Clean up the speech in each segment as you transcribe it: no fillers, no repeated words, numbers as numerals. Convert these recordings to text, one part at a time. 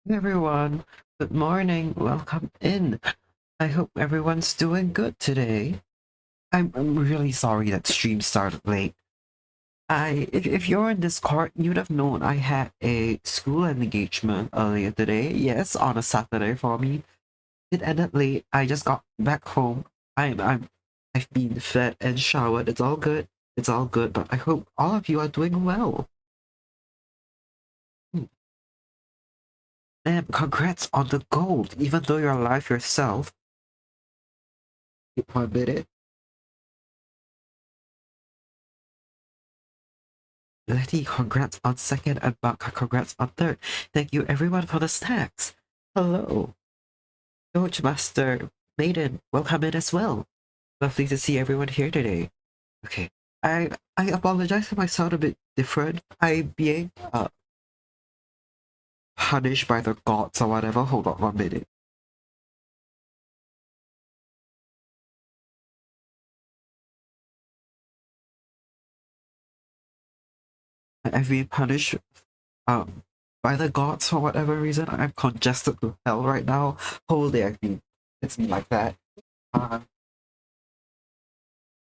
Hey everyone, good morning, welcome in. I hope everyone's doing good today. I'm really sorry that stream started late. If you're in Discord, you'd have known I had a school engagement earlier today. Yes, on a Saturday for me. It ended late. I just got back home. I've been fed and showered. It's all good. It's all good, but I hope all of you are doing well. Hmm. And congrats on the gold, even though you're alive yourself. One minute. Letty, congrats on second, and Buck, congrats on third. Thank you everyone for the snacks. Hello. Coach Master Maiden, welcome in as well. Lovely to see everyone here today. Okay. I apologize if I sound a bit different. I'm being punished by the gods or whatever. Hold on 1 minute. I've been punished um by the gods for whatever reason. I'm congested to hell right now. Whole day it's been like that. Um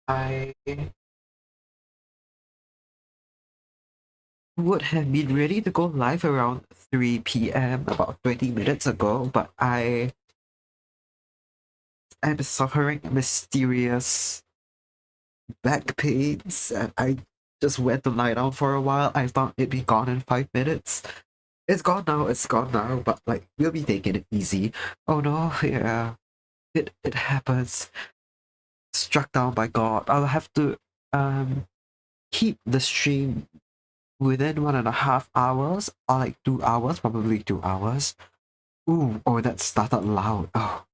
I would have been ready to go live around 3 p.m. about 20 minutes ago, but I'm suffering mysterious back pains and I just went to lie down for a while. I thought it'd be gone in 5 minutes. It's gone now, but like we'll be taking it easy. Oh no, yeah. It happens. Struck down by God. I'll have to um keep the stream within 1.5 hours or like 2 hours, probably 2 hours. Ooh, oh, that started loud. Oh.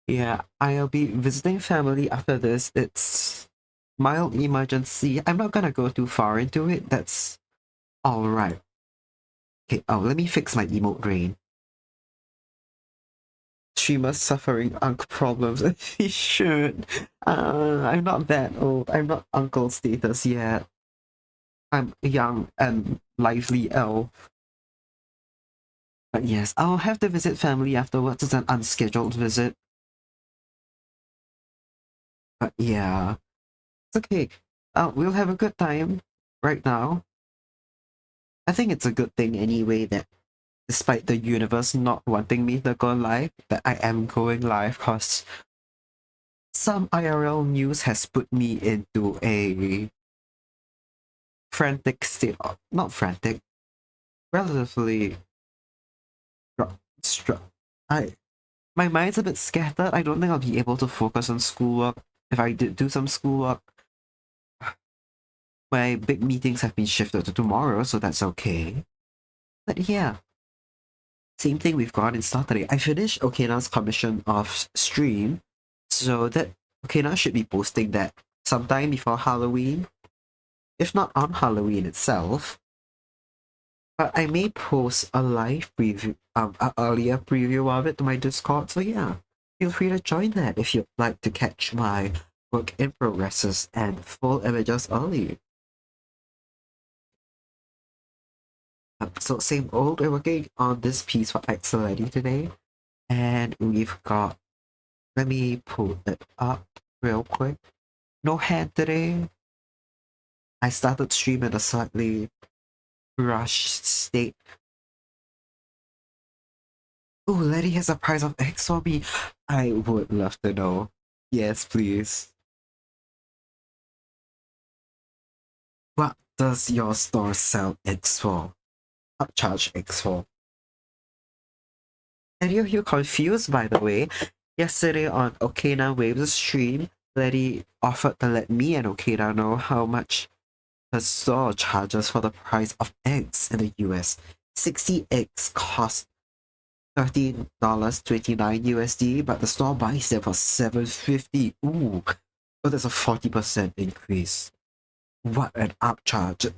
Yeah, I'll be visiting family after this. It's mild emergency. I'm not gonna go too far into it. That's all right. Okay, oh, let me fix my emote brain. Streamer suffering unk problems. He should. I'm not that old. I'm not uncle status yet. I'm young and lively elf. But yes, I'll have to visit family afterwards. It's an unscheduled visit. But yeah, it's okay. We'll have a good time right now. I think it's a good thing anyway that despite the universe not wanting me to go live, that I am going live because some IRL news has put me into a frantic state of, not frantic, relatively str- I my mind's a bit scattered. I don't think I'll be able to focus on schoolwork. If I did do some schoolwork, my big meetings have been shifted to tomorrow, so that's okay. But yeah, same thing we've got in Saturday. I finished Okina's commission of stream, so that Okina should be posting that sometime before Halloween, if not on Halloween itself. But I may post a live preview, a earlier preview of it to my Discord. So yeah, feel free to join that if you'd like to catch my work in progresses and full images early. So same old, we're working on this piece for Axolotl today, and we've got. Let me pull it up real quick. No hand today. I started stream in a slightly rushed state. Oh, Letty has a prize of eggs for me. I would love to know. Yes, please. What does your store sell eggs for? Upcharge eggs for? Any of you confused, by the way? Yesterday on Okina Waves' stream, Letty offered to let me and Okina know how much the store charges for the price of eggs in the US. 60 eggs cost $13.29 USD, but the store buys them for $7.50. Ooh, so there's a 40% increase. What an upcharge.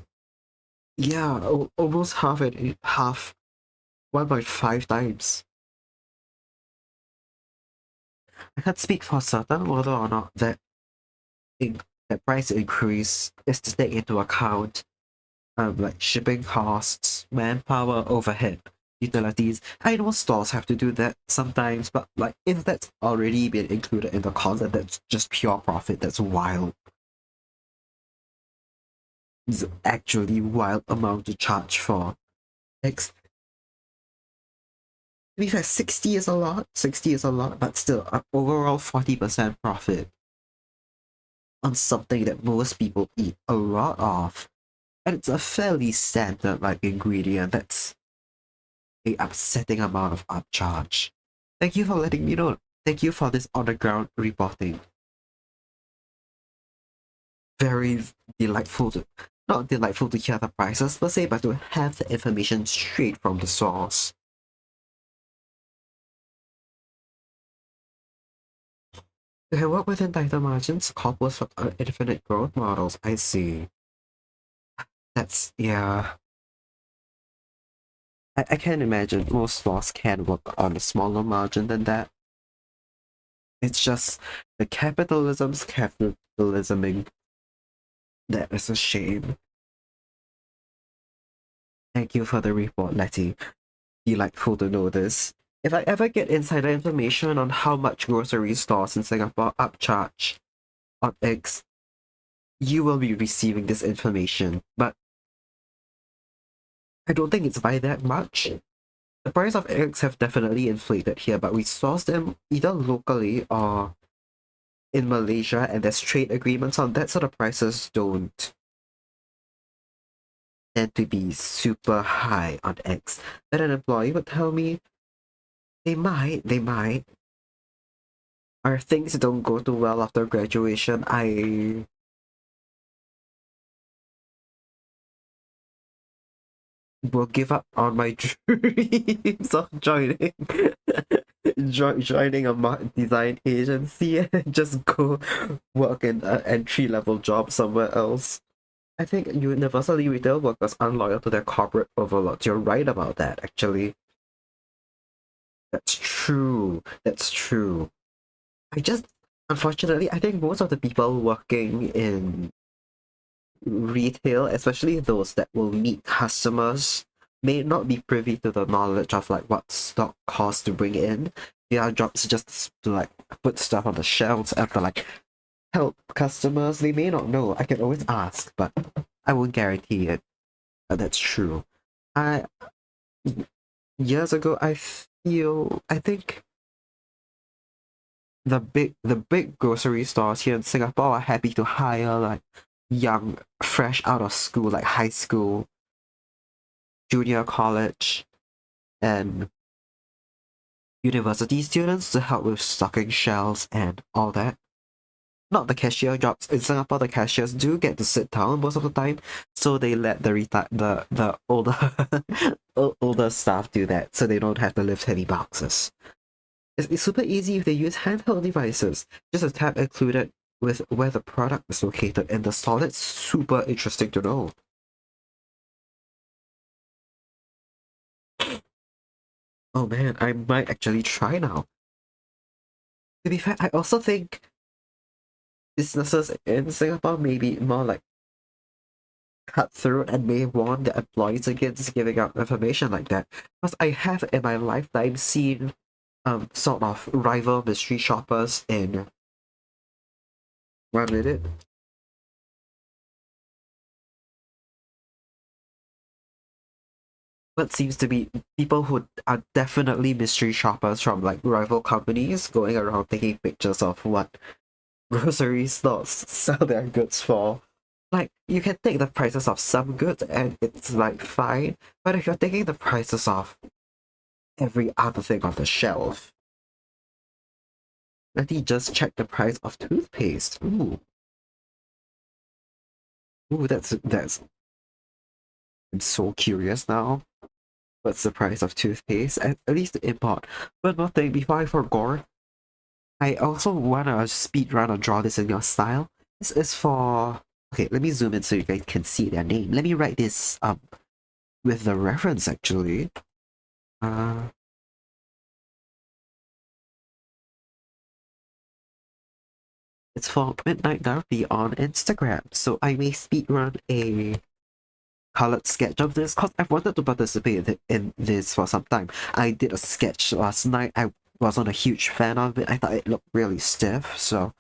Yeah, almost half, 1.5 times. I can't speak for certain whether or not that price increase is to take into account like shipping costs, manpower, overhead, utilities. I know stores have to do that sometimes, but like if that's already been included in the cost, then that's just pure profit. That's wild. It's actually wild amount to charge for. X. To be fair, 60 is a lot. 60 is a lot, but still, overall 40% profit on something that most people eat a lot of. And it's a fairly standard like ingredient. That's a upsetting amount of upcharge. Thank you for letting me know. Thank you for this on the ground reporting. Very delightful to not delightful to hear the prices per se, but to have the information straight from the source. You can work within tighter margins, couples for infinite growth models. I see. That's yeah. I can imagine most stores can work on a smaller margin than that. It's just the capitalisming that is a shame. Thank you for the report, Letty. Delightful to know this. If I ever get insider information on how much grocery stores in Singapore upcharge on eggs, you will be receiving this information. But I don't think it's by that much. The price of eggs have definitely inflated here, but we source them either locally or in Malaysia, and there's trade agreements on that, so the prices don't tend to be super high on eggs. But an employee would tell me they might. Or things don't go too well after graduation, I will give up on my dreams of joining a design agency and just go work in an entry-level job somewhere else. I think universally retail workers aren't loyal to their corporate overlords. You're right about that, actually. That's true. That's true. I just, unfortunately, I think most of the people working in retail, especially those that will meet customers, may not be privy to the knowledge of like what stock costs to bring in. Their job is just to like put stuff on the shelves and to like help customers. They may not know. I can always ask, but I won't guarantee it. That's true. I Years ago, I think the big grocery stores here in Singapore are happy to hire like young, fresh out of school, like high school, junior college, and university students to help with stocking shelves and all that. Not the cashier jobs. In Singapore, the cashiers do get to sit down most of the time, so they let the older older staff do that, so they don't have to lift heavy boxes. It's super easy if they use handheld devices. Just a tab included with where the product is located in the store. That's super interesting to know. Oh man, I might actually try now. To be fair, I also think businesses in Singapore may be more like cutthroat and may warn their employees against giving out information like that. Because I have in my lifetime seen sort of rival mystery shoppers in 1 minute. What seems to be people who are definitely mystery shoppers from like rival companies going around taking pictures of what grocery stores sell their goods for. Like, you can take the prices of some goods and it's like fine, but if you're taking the prices of every other thing on the shelf, let me just check the price of toothpaste. Ooh, that's. I'm so curious now. What's the price of toothpaste? At least the import. One more thing before I forgot, I also wanna speed run or draw this in your style. This is for. Okay, let me zoom in so you guys can see their name. Let me write this with the reference actually. Uh, it's for Midnight Therapy on Instagram. So I may speedrun a colored sketch of this because I've wanted to participate in this for some time. I did a sketch last night. I wasn't a huge fan of it. I thought it looked really stiff, so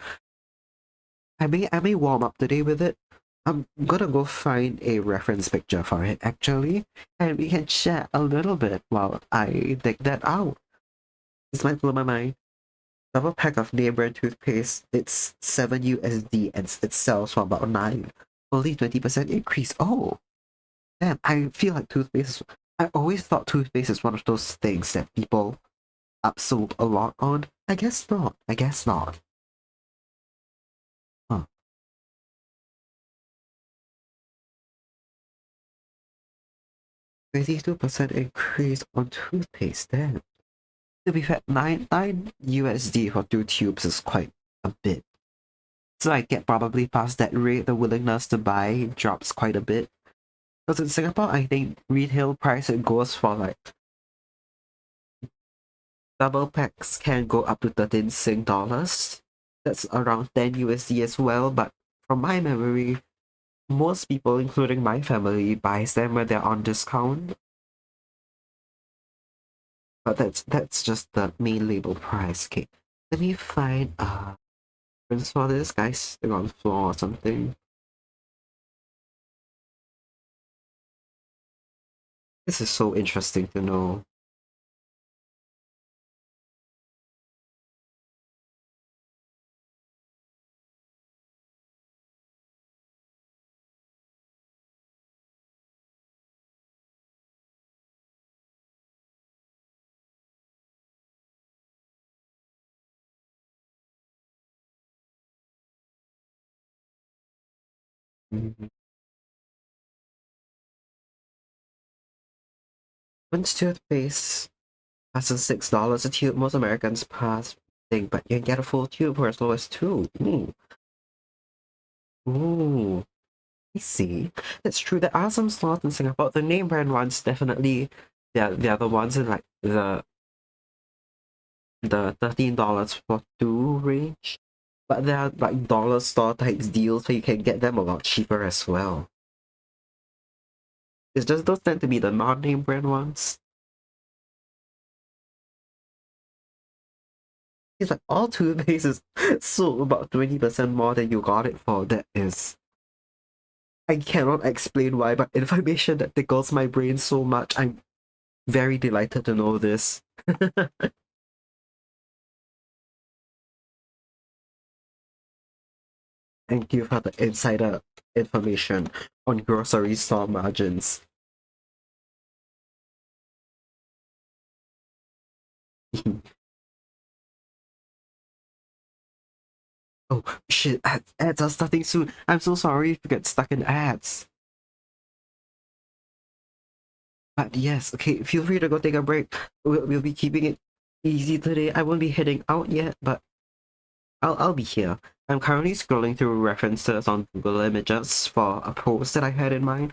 I may warm up today with it. I'm gonna go find a reference picture for it actually, and we can chat a little bit while I dig that out. This might blow my mind. Double pack of name brand toothpaste. It's 7 USD and it sells for about 9. Only 20% increase. Oh, damn. I feel like I always thought toothpaste is one of those things that people upsold a lot on. I guess not. I guess not. Huh. 22% increase on toothpaste. Damn. To be fair, 9 USD for 2 tubes is quite a bit. So I get probably past that rate, the willingness to buy drops quite a bit. Because in Singapore, I think retail price it goes for like double packs can go up to 13 Sing dollars. That's around 10 USD as well. But from my memory, most people, including my family, buys them when they're on discount. But that's just the main label price. Okay, let me find reference for this guy sitting on the floor or something. This is so interesting to know. Mhm. One's toothpaste costs $6 a tube. Most Americans pass thing, but you can get a full tube for as low as 2. Ooh. Ooh. I see. That's true. There are some slots in Singapore. The name brand ones definitely they're the ones in like the $13 for 2 range. But there are like dollar store type deals so you can get them a lot cheaper as well. It's just those tend to be the non-name brand ones. It's like all toothpaste is sold about 20% more than you got it for. That is, I cannot explain why, but information that tickles my brain so much. I'm very delighted to know this. Thank you for the insider information on grocery store margins. Oh shit, ads are starting soon. I'm so sorry if you get stuck in ads. But yes, okay, feel free to go take a break. We'll be keeping it easy today. I won't be heading out yet, but I'll be here. I'm currently scrolling through references on Google Images for a post that I had in mind.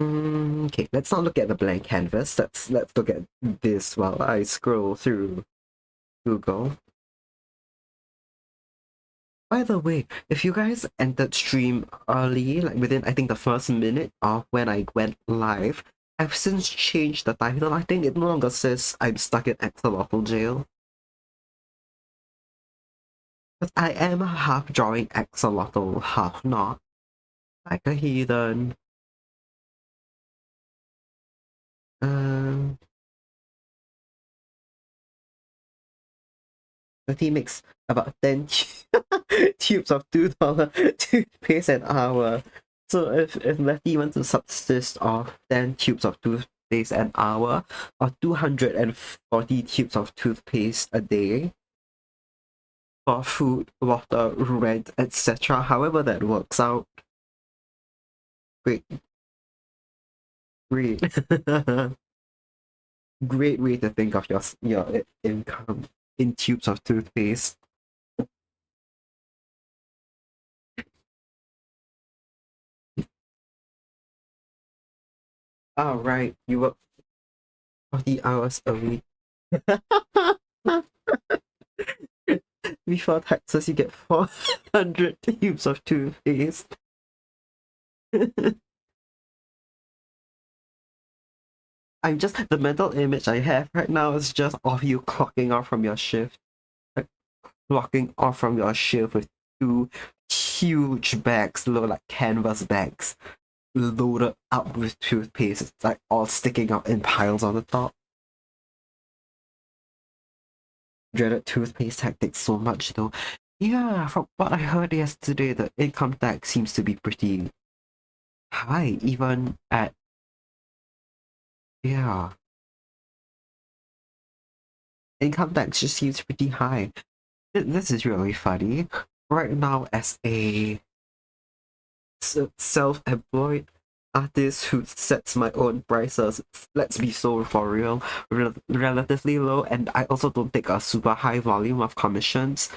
Okay, let's not look at the blank canvas. Let's look at this while I scroll through Google. By the way, if you guys entered stream early, like within I think the first minute of when I went live, I've since changed the title. I think it no longer says I'm stuck in axolotl jail. But I am half drawing axolotl, half not. Like a heathen. Um, the team makes about 10 tubes of $2 toothpaste an hour. So if Letty wants to subsist off 10 tubes of toothpaste an hour, or 240 tubes of toothpaste a day, for food, water, rent, etc., however that works out. Great, great. Great way to think of your income in tubes of toothpaste. Oh, right. You work 40 hours a week. Before taxes, you get 400 tubes of toothpaste. I'm just the mental image I have right now is just of you clocking off from your shift, like clocking off from your shift with two huge bags, like canvas bags, loaded up with toothpaste, it's like all sticking out in piles on the top. Dreaded toothpaste tactics so much though. Yeah, from what I heard yesterday, the income tax seems to be pretty high, even at, yeah, income tax just seems pretty high. This is really funny. Right now, as a self-employed artist who sets my own prices, let's be so for real, relatively low, and I also don't take a super high volume of commissions.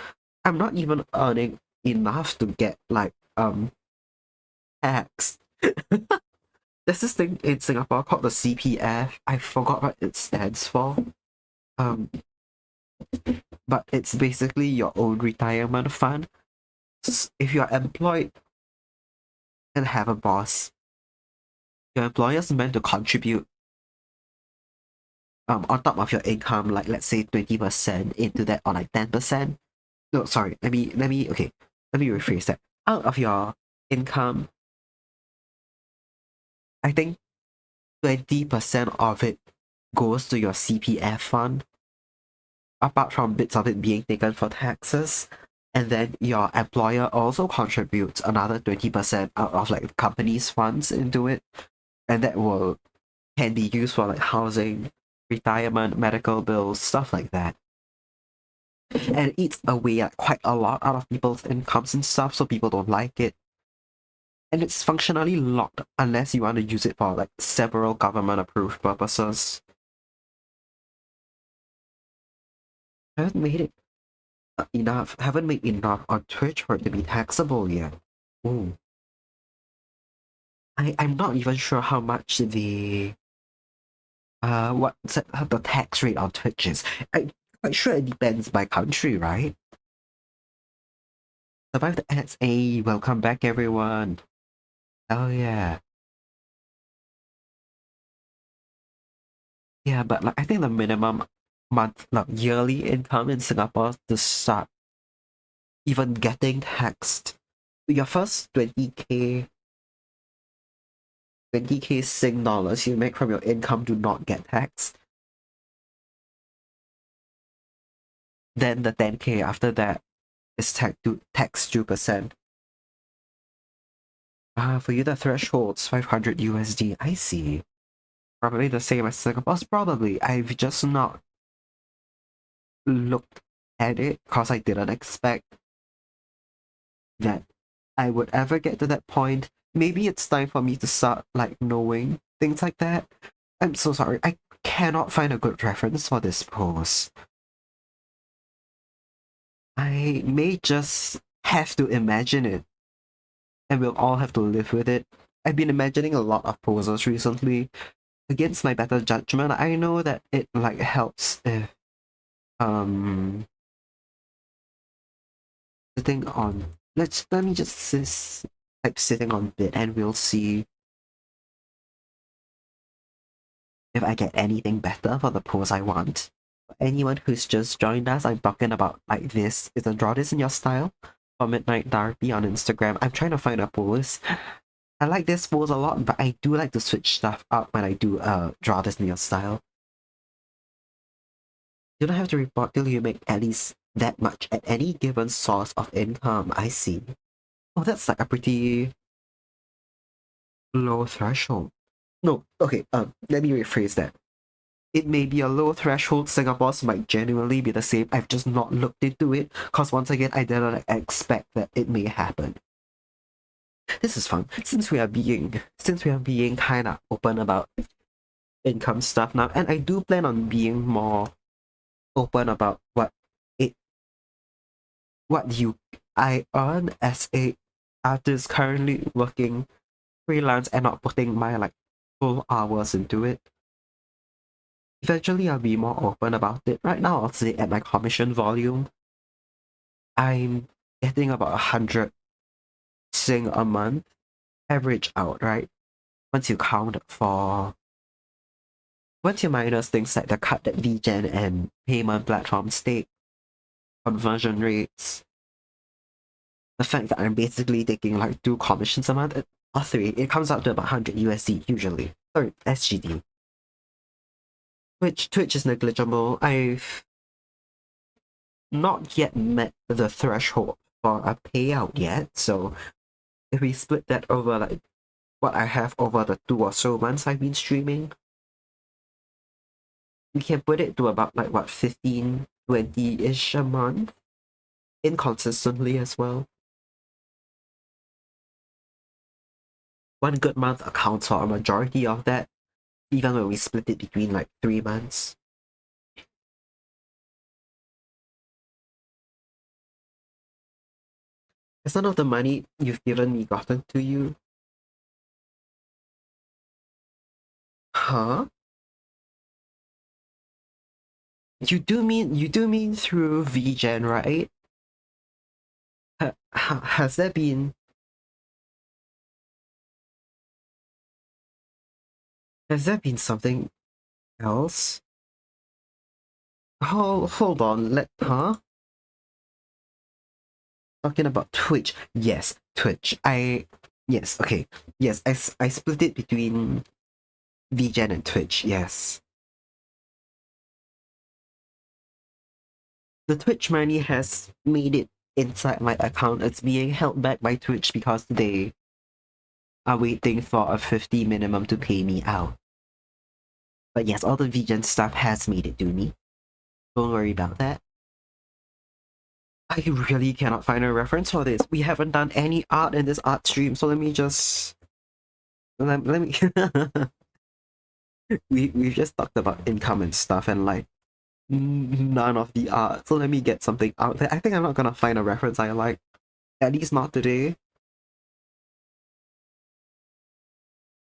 I'm not even earning enough to get like tax. There's this thing in Singapore called the CPF. I forgot what it stands for. Um, but it's basically your own retirement fund. If you're employed and have a boss, your employer's meant to contribute on top of your income, like let's say 20% into that, or like 10%. No, sorry. Okay. Let me rephrase that. Out of your income, I think 20% of it goes to your CPF fund, apart from bits of it being taken for taxes. And then your employer also contributes another 20% out of like the company's funds into it. And that can be used for like housing, retirement, medical bills, stuff like that. And it eats away quite a lot out of people's incomes and stuff, so people don't like it. And it's functionally locked unless you want to use it for like several government approved purposes. I haven't made it haven't made enough on Twitch for it to be taxable yet. Ooh. I'm not even sure how much what's the tax rate on Twitch is. I'm quite sure it depends by country, right? Survive the ads. Hey, welcome back everyone. Oh yeah. Yeah, but like I think the minimum yearly income in Singapore to start even getting taxed, your first 20k Sing dollars you make from your income do not get taxed. Then the 10k after that is taxed 2%. For you the threshold's 500 USD. I see. Probably the same as Singapore's. Probably. I've just not looked at it because I didn't expect that I would ever get to that point. Maybe it's time for me to start like knowing things like that. I'm so sorry. I cannot find a good reference for this post. I may just have to imagine it, and we'll all have to live with it. I've been imagining a lot of poses recently. Against my better judgment, I know that it like helps if sitting on let me just type sitting on bit and we'll see if I get anything better for the pose I want. For anyone who's just joined us, I'm talking about like this is a draw this in your style for Midnight Darby on Instagram. I'm trying to find a pose. I like this pose a lot, but I do like to switch stuff up when I do draw this in your style. You don't have to report till you make at least that much at any given source of income. I see. Oh, that's like a pretty low threshold. No, okay, let me rephrase that. It may be a low threshold. Singapore's might genuinely be the same. I've just not looked into it because once again, I didn't expect that it may happen. This is fun. Since we are being kind of open about income stuff now, and I do plan on being more open about it what you I earn as a artist currently working freelance and not putting my like full hours into it. Eventually, I'll be more open about it. Right now, I'll say at my commission volume, I'm getting about 100 Sing a month, average out, right? Once you count for once you minus things like the cut that vgen and payment platforms take, conversion rates, the fact that I'm basically taking like 2 commissions a month, or 3, it comes out to about 100 USD usually. Sorry, SGD. Which Twitch is negligible. I've not yet met the threshold for a payout yet, so if we split that over like what I have over the 2 or so months I've been streaming, we can put it to about like what, 15, 20-ish a month, inconsistently as well. One good month accounts for a majority of that, even when we split it between like 3 months. Has none of the money you've given me gotten to you? Huh? You do mean through vgen, right? Has there been something else? Hold on, talking about Twitch. Yes, Twitch. Yes, okay. Yes, I split it between vgen and Twitch, yes. The Twitch money has made it inside my account. It's being held back by Twitch because they are waiting for a 50 minimum to pay me out. But yes, all the vgen stuff has made it to me. Don't worry about that. I really cannot find a reference for this. We haven't done any art in this art stream, so let me just... Let me... we've just talked about income and stuff and like none of the art. So let me get something out there. I think I'm not gonna find a reference I like. At least not today.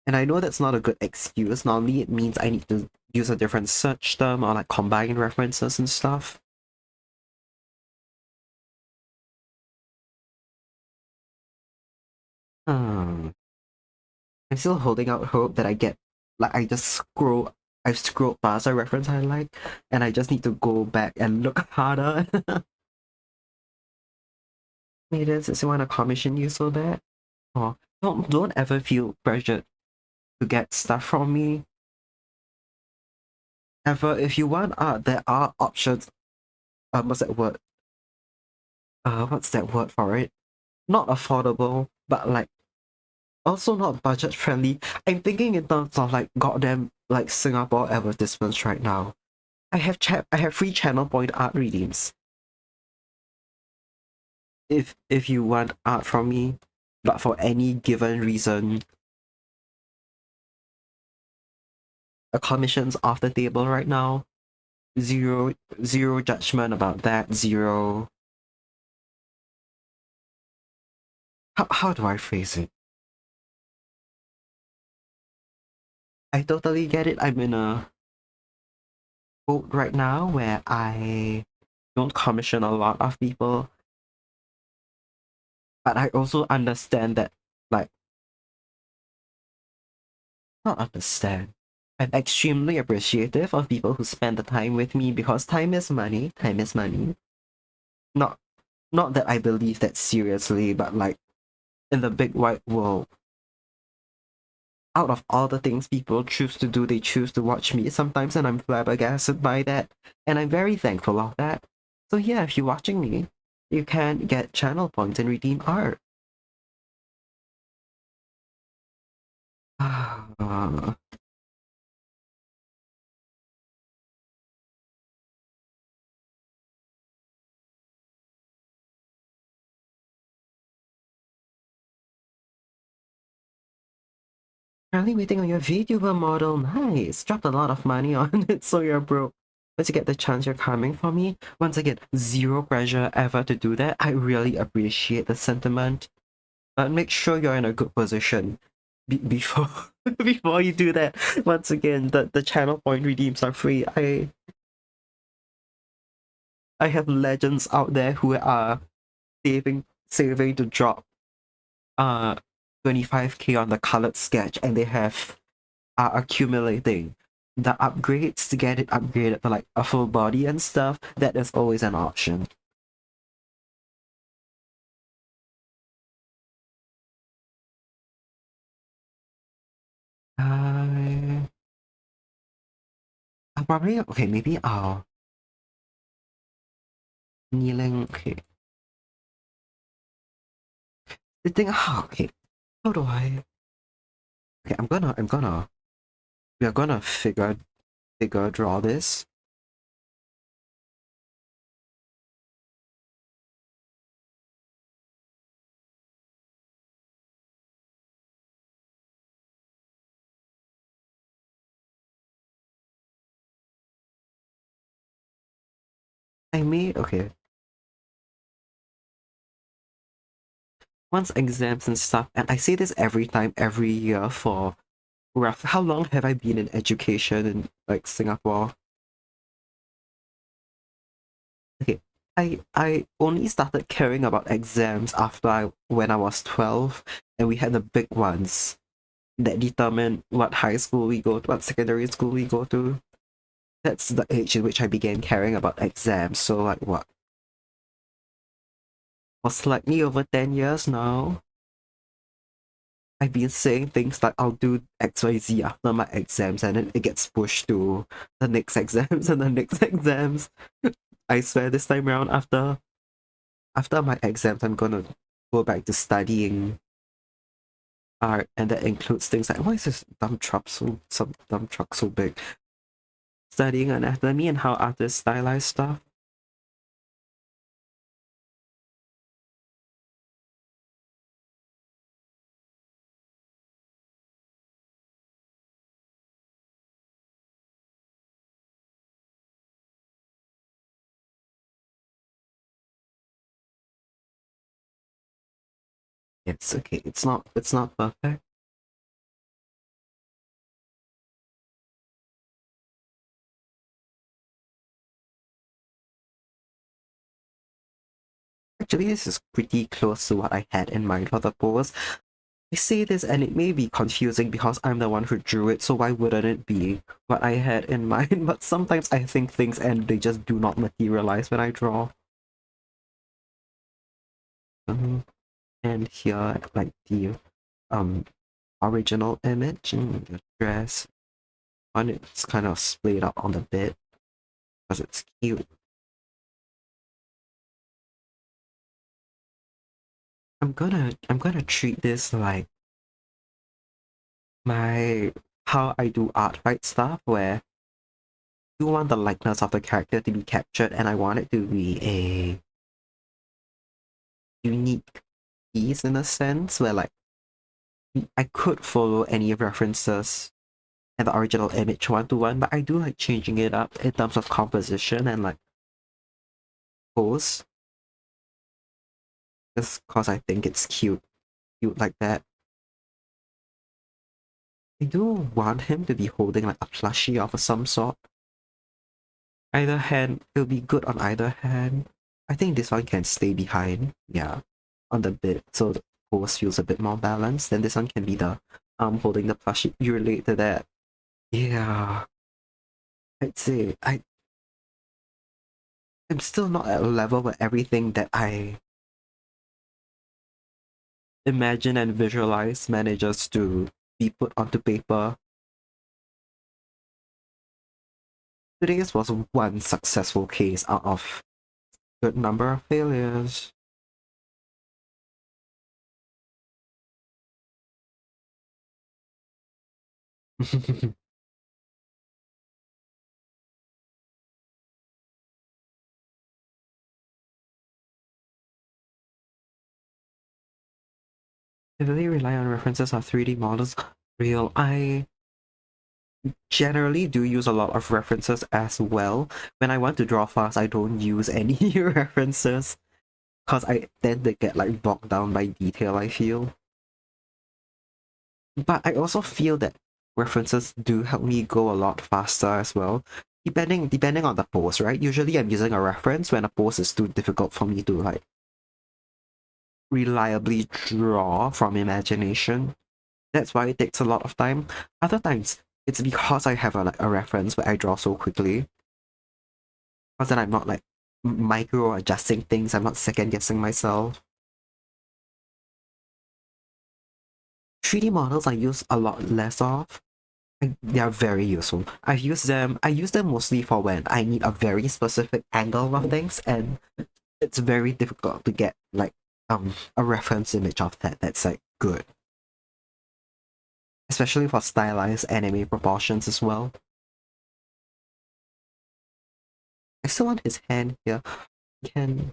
And I know that's not a good excuse. Normally it means I need to use a different search term or like combine references and stuff. I'm still holding out hope that I get, like, I've scrolled past a reference I like, and I just need to go back and look harder. Maybe since you want to commission you so bad. Oh, don't ever feel pressured to get stuff from me. Ever, if you want art, there are options. What's that word? What's that word for it? Not affordable, but like also not budget friendly. I'm thinking in terms of like goddamn like Singapore advertisements right now. I have free channel point art redeems. If you want art from me, but for any given reason, a commission's off the table right now. Zero judgment about that. Zero. How do I phrase it? I totally get it. I'm in a boat right now where I don't commission a lot of people, but I also understand that, like, not understand. I'm extremely appreciative of people who spend the time with me because time is money. Time is money. Not not that I believe that seriously, but like in the big wide world, out of all the things people choose to do, they choose to watch me sometimes, and I'm flabbergasted by that, and I'm very thankful of that. So yeah, if you're watching me, you can get channel points and redeem art. Currently waiting on your VTuber model. Nice. Dropped a lot of money on it, so you're broke. Once you get the chance, you're coming for me. Once again, zero pressure ever to do that. I really appreciate the sentiment. But make sure you're in a good position before before you do that. Once again, the channel point redeems are free. I have legends out there who are saving to drop 25k on the colored sketch, and they have are accumulating the upgrades to get it upgraded to like a full body and stuff, that is always an option. I I'll probably okay, maybe I'll kneeling okay. The thing okay. How do I okay, we are gonna figure draw this. I made okay. Once exams and stuff, and I say this every time, every year for rough how long have I been in education in like Singapore? Okay. I only started caring about exams after when I was 12 and we had the big ones that determine what high school we go to, what secondary school we go to. That's the age in which I began caring about exams. So like what? For slightly over 10 years now. I've been saying things like I'll do XYZ after my exams and then it gets pushed to the next exams and the next exams. I swear this time around after my exams I'm gonna go back to studying art and that includes things like why is this dump truck so big? Studying anatomy and how artists stylize stuff. It's okay, it's not perfect. Actually this is pretty close to what I had in mind for the pose. I say this and it may be confusing because I'm the one who drew it, so why wouldn't it be what I had in mind? But sometimes I think things and they just do not materialize when I draw. And here, like the um original image and the dress, and it's kind of splayed out on the bed because it's cute. I'm gonna treat this like my how I do art right stuff where you want the likeness of the character to be captured and I want it to be a unique piece in a sense where like I could follow any references in the original image one to one, but I do like changing it up in terms of composition and like pose. Just cause I think it's cute like that. I do want him to be holding like a plushie of some sort. Either hand, it'll be good on either hand. I think this one can stay behind, yeah, on the bed, so the pose feels a bit more balanced. Then this one can be the arm holding the plushie. You relate to that? Yeah, I'd say I'm still not at a level where everything that I imagine and visualize manages to be put onto paper. Today's was one successful case out of a good number of failures. Heavily rely on references of 3D models. Real, I generally do use a lot of references as well. When I want to draw fast, I don't use any references because I tend to get like bogged down by detail, I feel. But I also feel that references do help me go a lot faster as well. Depending on the pose, right? Usually I'm using a reference when a pose is too difficult for me to like reliably draw from imagination. That's why it takes a lot of time. Other times, It's because I have like a reference where I draw so quickly. Because then I'm not like micro adjusting things. I'm not second guessing myself. 3D models I use a lot less of. They are very useful. I use them mostly for when I need a very specific angle of things, and it's very difficult to get like a reference image of that's like good. Especially for stylized anime proportions as well. I still want his hand here. Can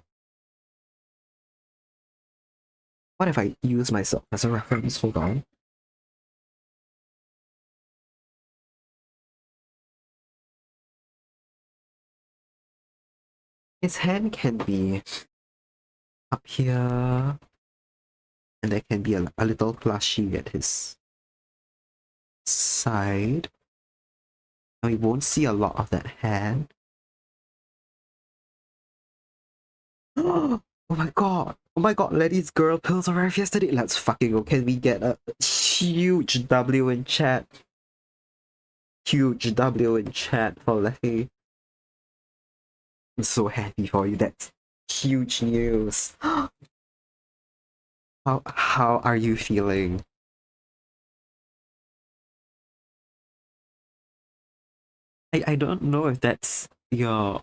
what if I use myself as a reference? Hold on. His hand can be up here, and there can be a little plushie at his side. Now you won't see a lot of that hand. Oh my god! Oh my god, Letty's girl pills arrived yesterday. Let's fucking go. Can we get a huge W in chat? Huge W in chat for Letty. I'm so happy for you. That's huge news. How are you feeling? I don't know if that's your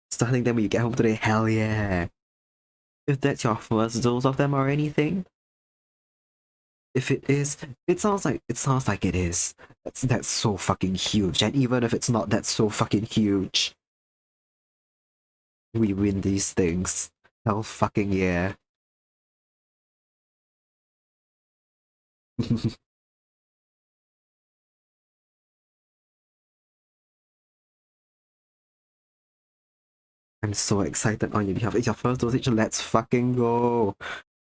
starting them when you get home today. Hell yeah. If that's your first dose of them or anything. If it is, it sounds like it is. That's so fucking huge. And even if it's not, that's so fucking huge. We win these things. Hell fucking yeah. I'm so excited on your behalf. It's your first dosage. Let's fucking go.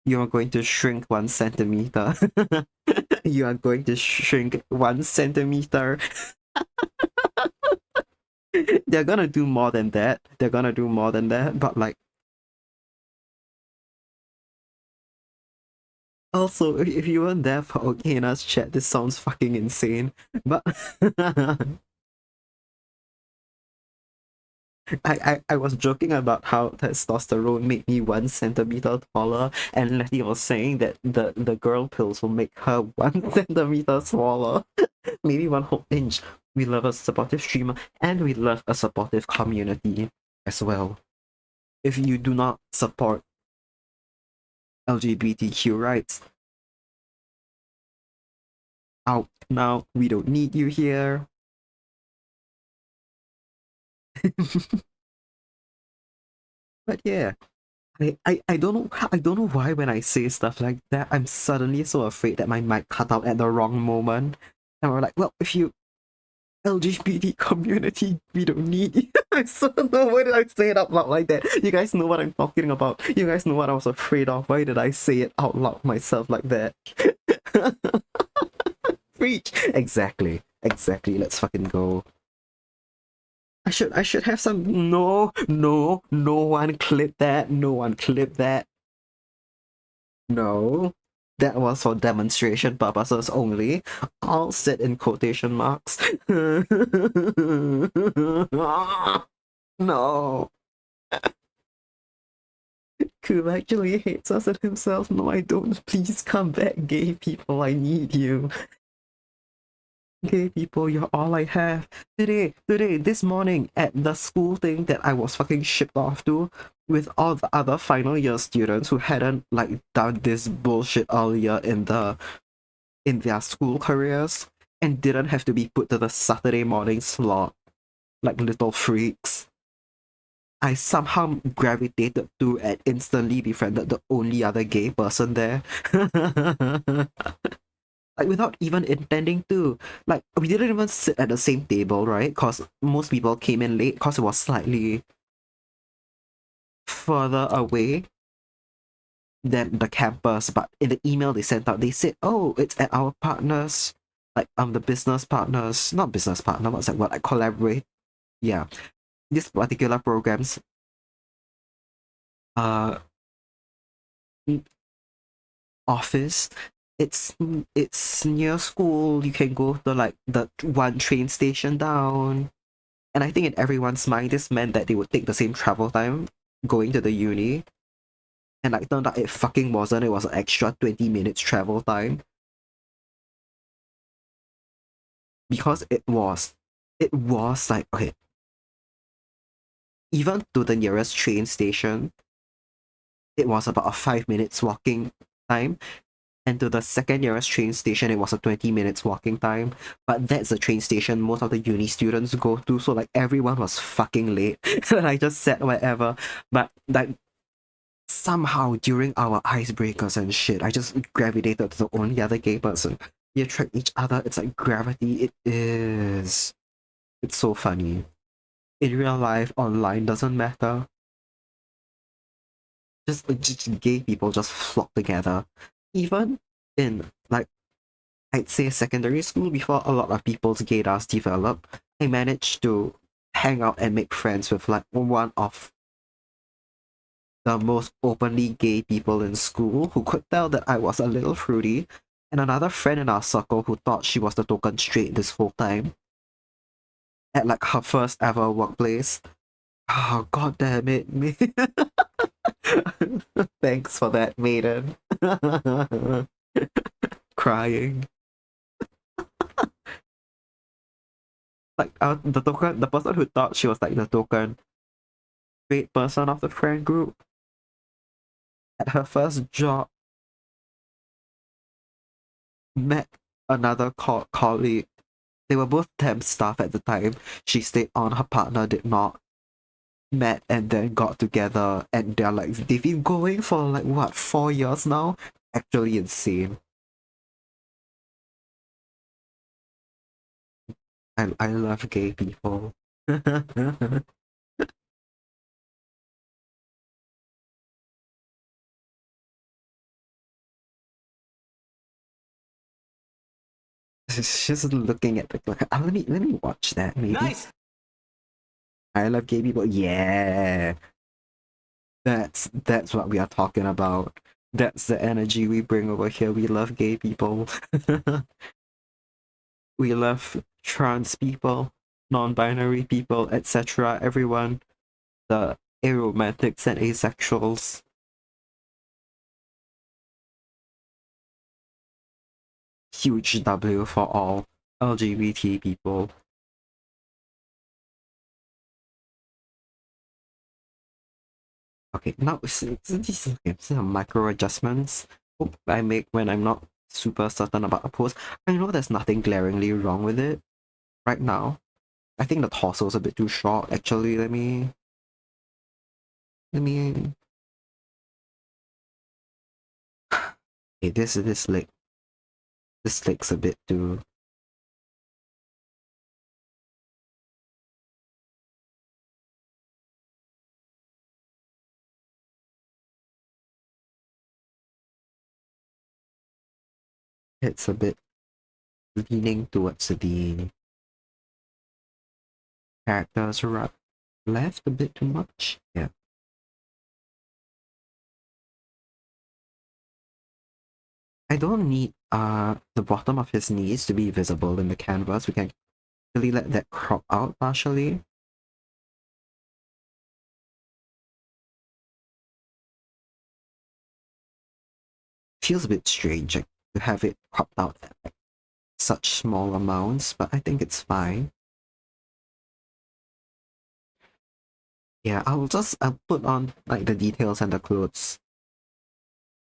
You are going to shrink 1 centimeter. You are going to shrink 1 centimeter. They're gonna do more than that. They're gonna do more than that. But like, also, if you weren't there for Okina's chat, this sounds fucking insane. But I was joking about how testosterone made me 1 centimeter taller, and Letty was saying that the girl pills will make her 1 centimeter smaller. Maybe 1 whole inch. We love a supportive streamer, and we love a supportive community as well. If you do not support LGBTQ rights, out now. We don't need you here. But yeah, I don't know why when I say stuff like that, I'm suddenly so afraid that my mic cut out at the wrong moment. And we're like, well, if you LGBT community, we don't need you. I so don't know why did I say it out loud like that. You guys know what I'm talking about. You guys know what I was afraid of. Why did I say it out loud myself like that? Preach. Exactly. Exactly. Let's fucking go. I should have some. No one clip that. No one clip that. No. That was for demonstration purposes only. All set in quotation marks. No. Cool actually hates us at himself. No, I don't. Please come back, gay people. I need you. Okay, people, you're all I have. Today, this morning at the school thing that I was fucking shipped off to with all the other final year students who hadn't like done this bullshit earlier in their school careers and didn't have to be put to the Saturday morning slot like little freaks. I somehow gravitated to and instantly befriended the only other gay person there. Like without even intending to. Like we didn't even sit at the same table, right? Because most people came in late because it was slightly further away than the campus. But in the email they sent out, they said, "Oh, it's at our partners, like the business partners, not business partner, what's that? What I collaborate? Yeah, this particular programs. Uh, office." it's near school. You can go to like the one train station down. And I think in everyone's mind, this meant that they would take the same travel time going to the uni. And like turned out it fucking wasn't. It was an extra 20 minutes travel time. Because it was like, okay, even to the nearest train station, it was about a 5 minutes walking time. And to the second nearest train station, it was a 20 minutes walking time. But that's the train station most of the uni students go to. So like everyone was fucking late. And I just said whatever. But like somehow during our icebreakers and shit, I just gravitated to the only other gay person. We attract each other. It's like gravity. It is. It's so funny. In real life, online doesn't matter. Just gay people just flock together. Even in like I'd say secondary school, before a lot of people's gaydars develop, I managed to hang out and make friends with like one of the most openly gay people in school who could tell that I was a little fruity, and another friend in our circle who thought she was the token straight this whole time at like her first ever workplace. Oh, god damn it, me. Thanks for that, maiden. Crying. Like the person who thought she was like the token straight person of the friend group at her first job met another colleague. They were both temp staff at the time. She stayed on, her partner did not. Met and then got together, and they're like, they've been going for like what, 4 years now? Actually insane. I love gay people. Just looking at the like, let me watch that maybe. Nice. I love gay people. Yeah. That's what we are talking about. That's the energy we bring over here. We love gay people. We love trans people, non-binary people, etc. Everyone, the aromantics and asexuals. Huge W for all LGBT people. Okay, now these are micro adjustments I make when I'm not super certain about a pose. I know there's nothing glaringly wrong with it right now. I think the torso is a bit too short. Actually, let me. Okay, this leg. This leg's a bit too. It's a bit leaning towards the characters right left a bit too much. Yeah. I don't need the bottom of his knees to be visible in the canvas. We can really let that crop out partially. Feels a bit strange like, to have it cropped out at like, such small amounts, but I think it's fine. Yeah, I'll put on like the details and the clothes.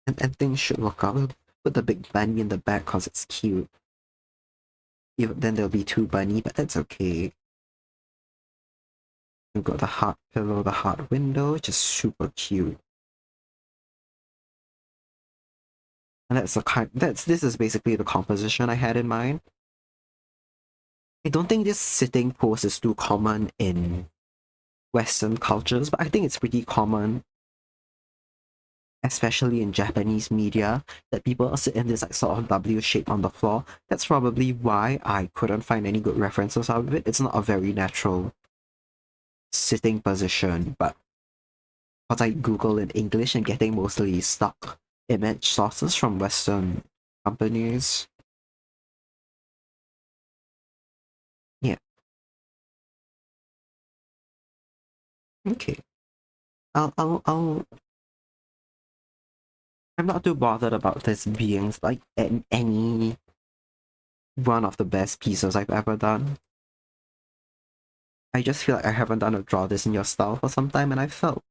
And things should work out. We'll put the big bunny in the back because it's cute. Even then there'll be two bunny, but that's okay. We've got the heart pillow, the heart window, which is super cute. And this is basically the composition I had in mind. I don't think this sitting pose is too common in Western cultures, but I think it's pretty common, especially in Japanese media, that people sit in this like sort of W shape on the floor. That's probably why I couldn't find any good references out of it. It's not a very natural sitting position, but because I Google in English and getting mostly stuck image sources from Western companies. Yeah. Okay. I'll I'm not too bothered about this being like any one of the best pieces I've ever done. I just feel like I haven't done a draw this in your style for some time, and I felt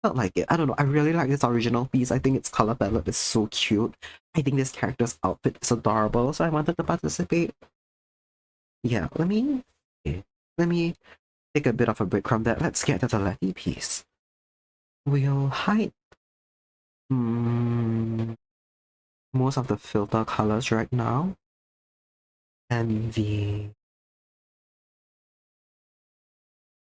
like it. I don't know. I really like this original piece. I think its color palette is so cute. I think this character's outfit is adorable, so I wanted to participate. Yeah, okay, let me take a bit of a break from that. Let's get to the Letty piece. We'll hide most of the filter colors right now, and the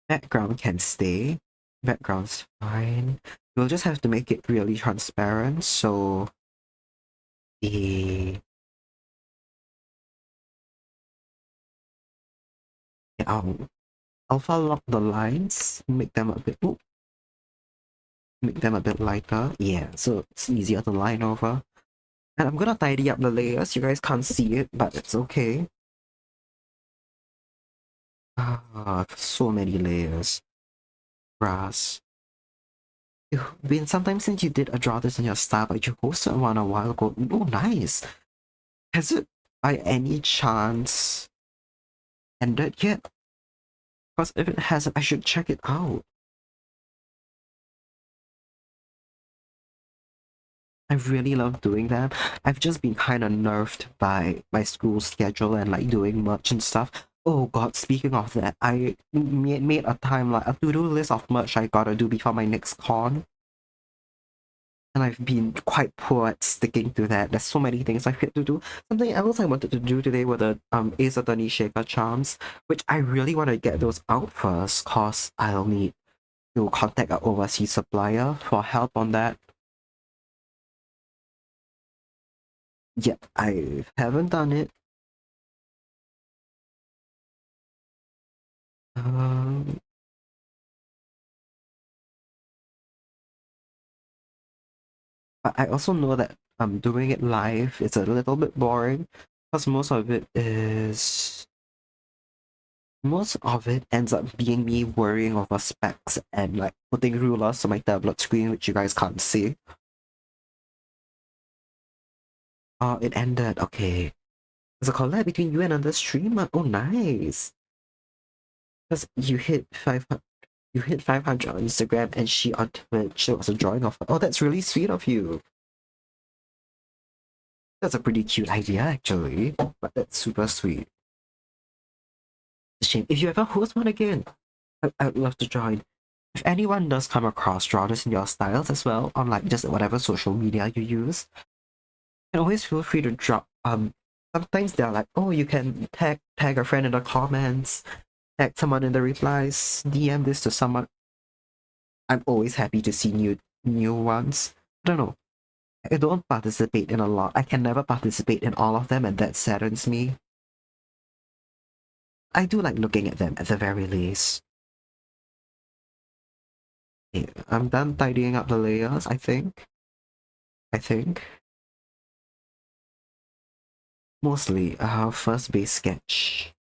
background can stay. Background's fine. We'll just have to make it really transparent, so the I'll follow up the lines, make them a bit make them a bit lighter. Yeah, so it's easier to line over. And I'm gonna tidy up the layers. You guys can't see it, but it's okay. Ah, so many layers. Grass. It's been some time since you did a draw this in your style, but you posted one a while ago. Oh, nice. Has it by any chance ended yet? Because if it hasn't, I should check it out. I really love doing that. I've just been kind of nerfed by my school schedule and like doing merch and stuff. Oh god, speaking of that, I made a timeline, a to-do list of merch I gotta do before my next con. And I've been quite poor at sticking to that. There's so many things I've had to do. Something else I wanted to do today were the Ace Attorney Shaker charms, which I really want to get those out first, cause I'll need to contact an overseas supplier for help on that. Yet I haven't done it. Um, but I also know that doing it live is a little bit boring because most of it ends up being me worrying over specs and like putting rulers on my tablet screen, which you guys can't see. Oh, it ended. Okay. There's a collab between you and another streamer. Oh, nice. Because you hit 500 on Instagram and she on Twitch. It was a drawing of. Oh, that's really sweet of you. That's a pretty cute idea, actually. But that's super sweet. It's a shame. If you ever host one again, I'd love to join. If anyone does come across drawers in your styles as well, on like just whatever social media you use, you can always feel free to drop. Sometimes they're like, oh, you can tag a friend in the comments, tag someone in the replies, DM this to someone. I'm always happy to see new ones. I don't know. I don't participate in a lot. I can never participate in all of them, and that saddens me. I do like looking at them at the very least. Yeah, I'm done tidying up the layers, I think. Mostly, first base sketch.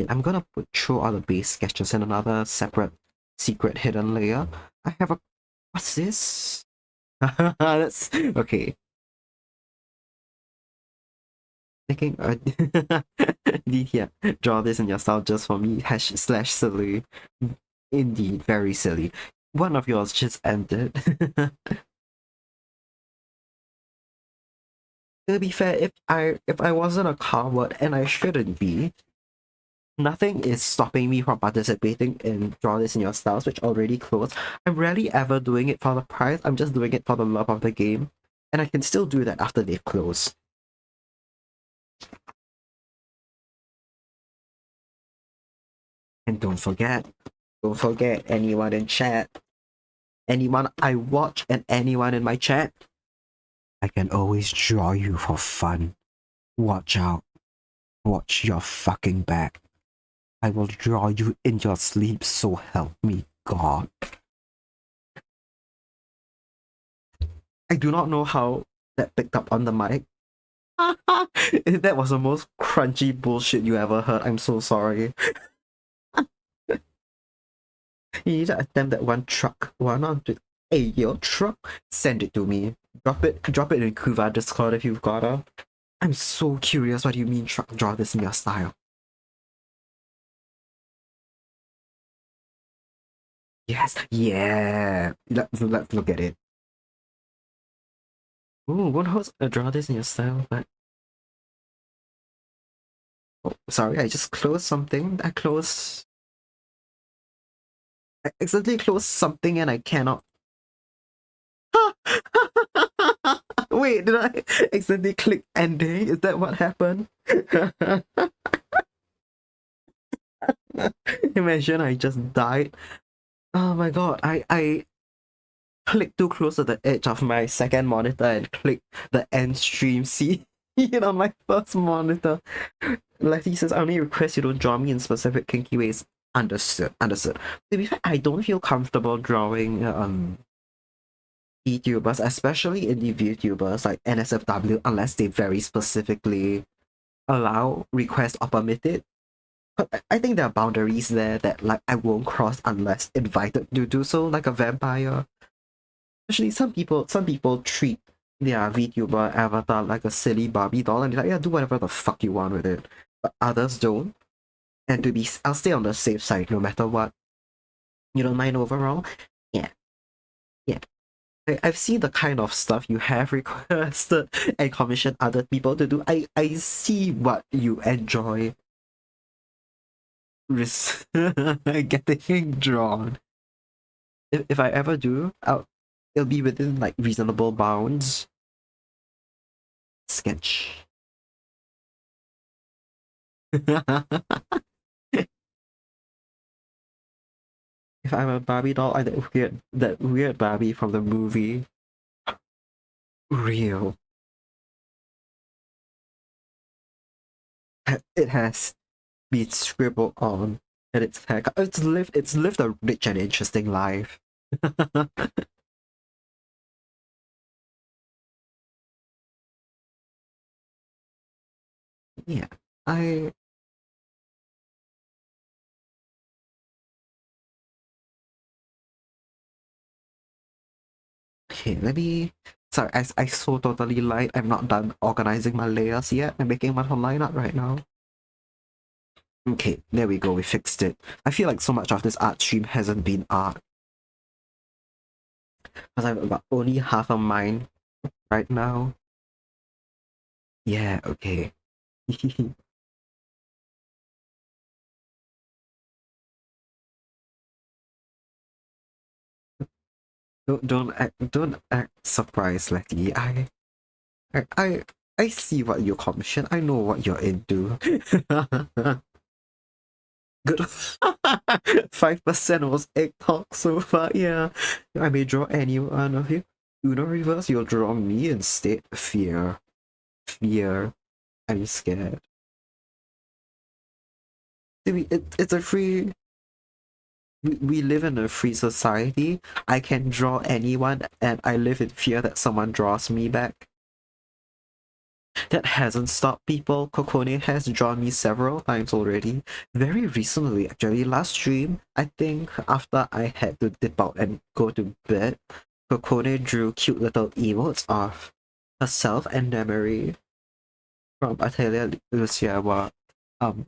I'm gonna put through all the base sketches in another separate secret hidden layer. I have a... What's this? That's... Okay. Thinking... yeah, draw this in your style just for me. / silly. Indeed, very silly. One of yours just ended. To be fair, if I wasn't a coward, and I shouldn't be, nothing is stopping me from participating in Draw This in Your Styles, which already closed. I'm rarely ever doing it for the prize, I'm just doing it for the love of the game. And I can still do that after they've closed. And don't forget anyone in chat, anyone I watch, and anyone in my chat. I can always draw you for fun. Watch out. Watch your fucking back. I will draw you in your sleep, so help me God. I do not know how that picked up on the mic. That was the most crunchy bullshit you ever heard. I'm so sorry. You need to attempt that one truck. One on to hey yo truck. Send it to me. Drop it in Kuva Discord if you've got a. I'm so curious what you mean truck draw this in your style. Yes, yeah. Let's look at it. Ooh, won't host draw this in your style, but oh, sorry, I just closed something. I accidentally closed something and I cannot. Wait, did I accidentally click ending? Is that what happened? Imagine I just died. Oh my god, I clicked too close to the edge of my second monitor and clicked the end stream scene on my first monitor. Letty says, I only request you don't draw me in specific kinky ways. Understood, understood. To be fair, I don't feel comfortable drawing VTubers, especially indie VTubers like NSFW, unless they very specifically allow, request, or permit it. But I think there are boundaries there that like I won't cross unless invited to do so, like a vampire. Especially some people treat their VTuber avatar like a silly Barbie doll and they're like, yeah, do whatever the fuck you want with it. But others don't. And I'll stay on the safe side no matter what. You don't mind overall? Yeah. Yeah. I've seen the kind of stuff you have requested and commissioned other people to do. I see what you enjoy getting drawn. If I ever do, it'll be within like reasonable bounds. Sketch. If I'm a Barbie doll, I'm that weird Barbie from the movie. Real. It has been scribbled on and its heck. It's lived a rich and interesting life. Yeah. I okay, let me sorry, I so totally lied. I'm not done organizing my layers yet. I'm making my whole lineup right now. Okay, there we go, we fixed it. I feel like so much of this art stream hasn't been art. Because I've got only half of mine right now. Yeah, okay. Don't act surprised, Letty. I I I see what you commission. I know what you're into. Good. 5% was egg talk so far. Yeah, I may draw any one of you. Uno reverse, you'll draw me instead. Fear. Fear. I'm scared. It's a free. We live in a free society. I can draw anyone, and I live in fear that someone draws me back. That hasn't stopped people. Kokone has drawn me several times already. Very recently, actually. Last stream, I think after I had to dip out and go to bed, Kokone drew cute little emotes of herself and Memory from Atelier Lucia were um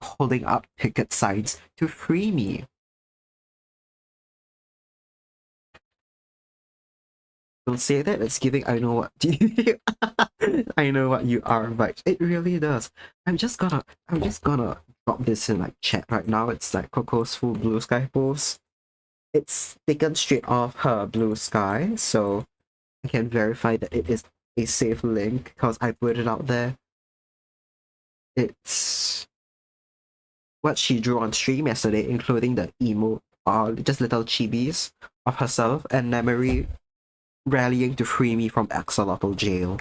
holding up picket signs to free me. Don't say that, it's giving I know what you I know what you are, but it really does. I'm just gonna drop this in like chat right now. It's like Coco's full blue sky post. It's taken straight off her blue sky, so I can verify that it is a safe link because I put it out there. It's what she drew on stream yesterday, including the emote, just little chibis of herself and Memory rallying to free me from axolotl jail.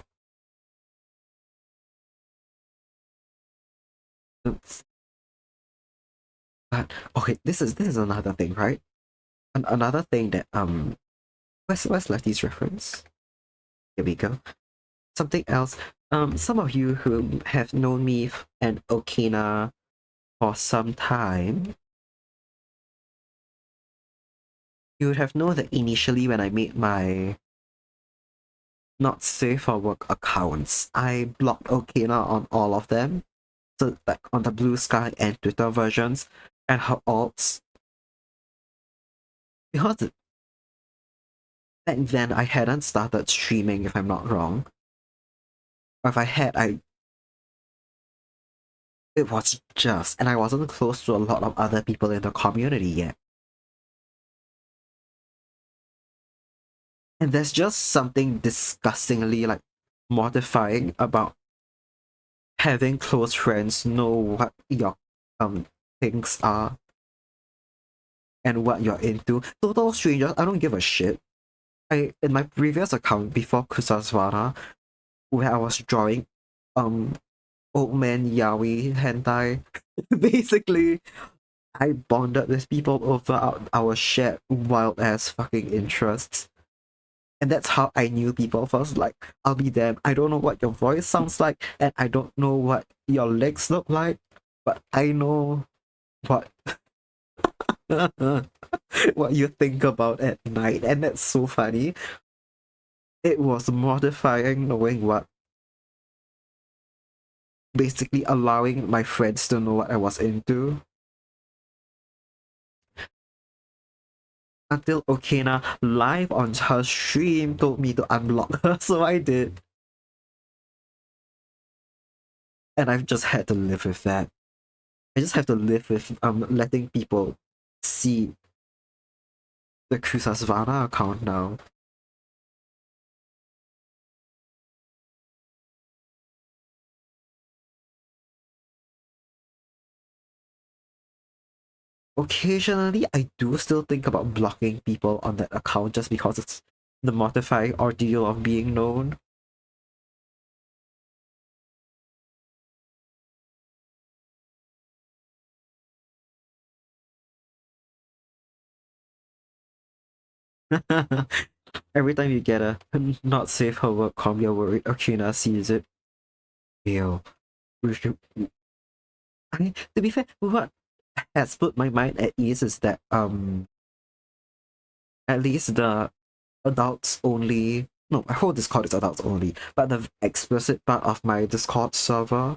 But okay, this is another thing, right? Another thing that where's Letty's reference? Here we go. Something else. Some of you who have known me and Okina for some time, you would have known that initially when I made my not safe for work accounts, I blocked Okina on all of them. So like on the Blue Sky and Twitter versions and her alts. Because back then I hadn't started streaming, if I'm not wrong. Or if I had, it was just, and I wasn't close to a lot of other people in the community yet. And there's just something disgustingly like mortifying about having close friends know what your things are and what you're into. Total strangers, I don't give a shit. In my previous account before Kusaswara, where I was drawing old man yaoi hentai, basically I bonded with people over our shared wild ass fucking interests. And that's how I knew people first. Like, I'll be damned, I don't know what your voice sounds like, and I don't know what your legs look like, but I know what what you think about at night, and that's so funny. It was mortifying knowing what, basically allowing my friends to know what I was into. Until Okina live on her stream told me to unblock her, so I did. And I've just had to live with that. I just have to live with letting people see the Kusasvara account now. Occasionally, I do still think about blocking people on that account just because it's the mortifying ordeal of being known. Every time you get a not safe for work com, you're worried Okina sees it. Ew. I mean, to be fair, what has put my mind at ease is that at least the adults only, no, I whole Discord is adults only, but the explicit part of my Discord server,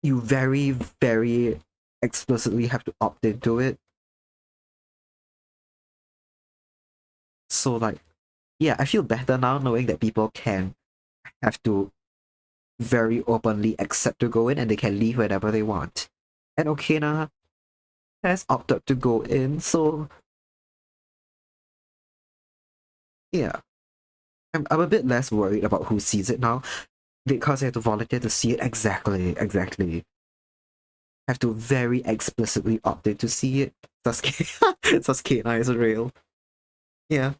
you very, very explicitly have to opt into it. So like, yeah, I feel better now knowing that people can have to very openly accept to go in and they can leave whenever they want. And Okina has opted to go in, so yeah. I'm a bit less worried about who sees it now because I have to volunteer to see it. Exactly. Have to very explicitly opt in to see it. Sasuke, Sasuke and I is real. Yeah,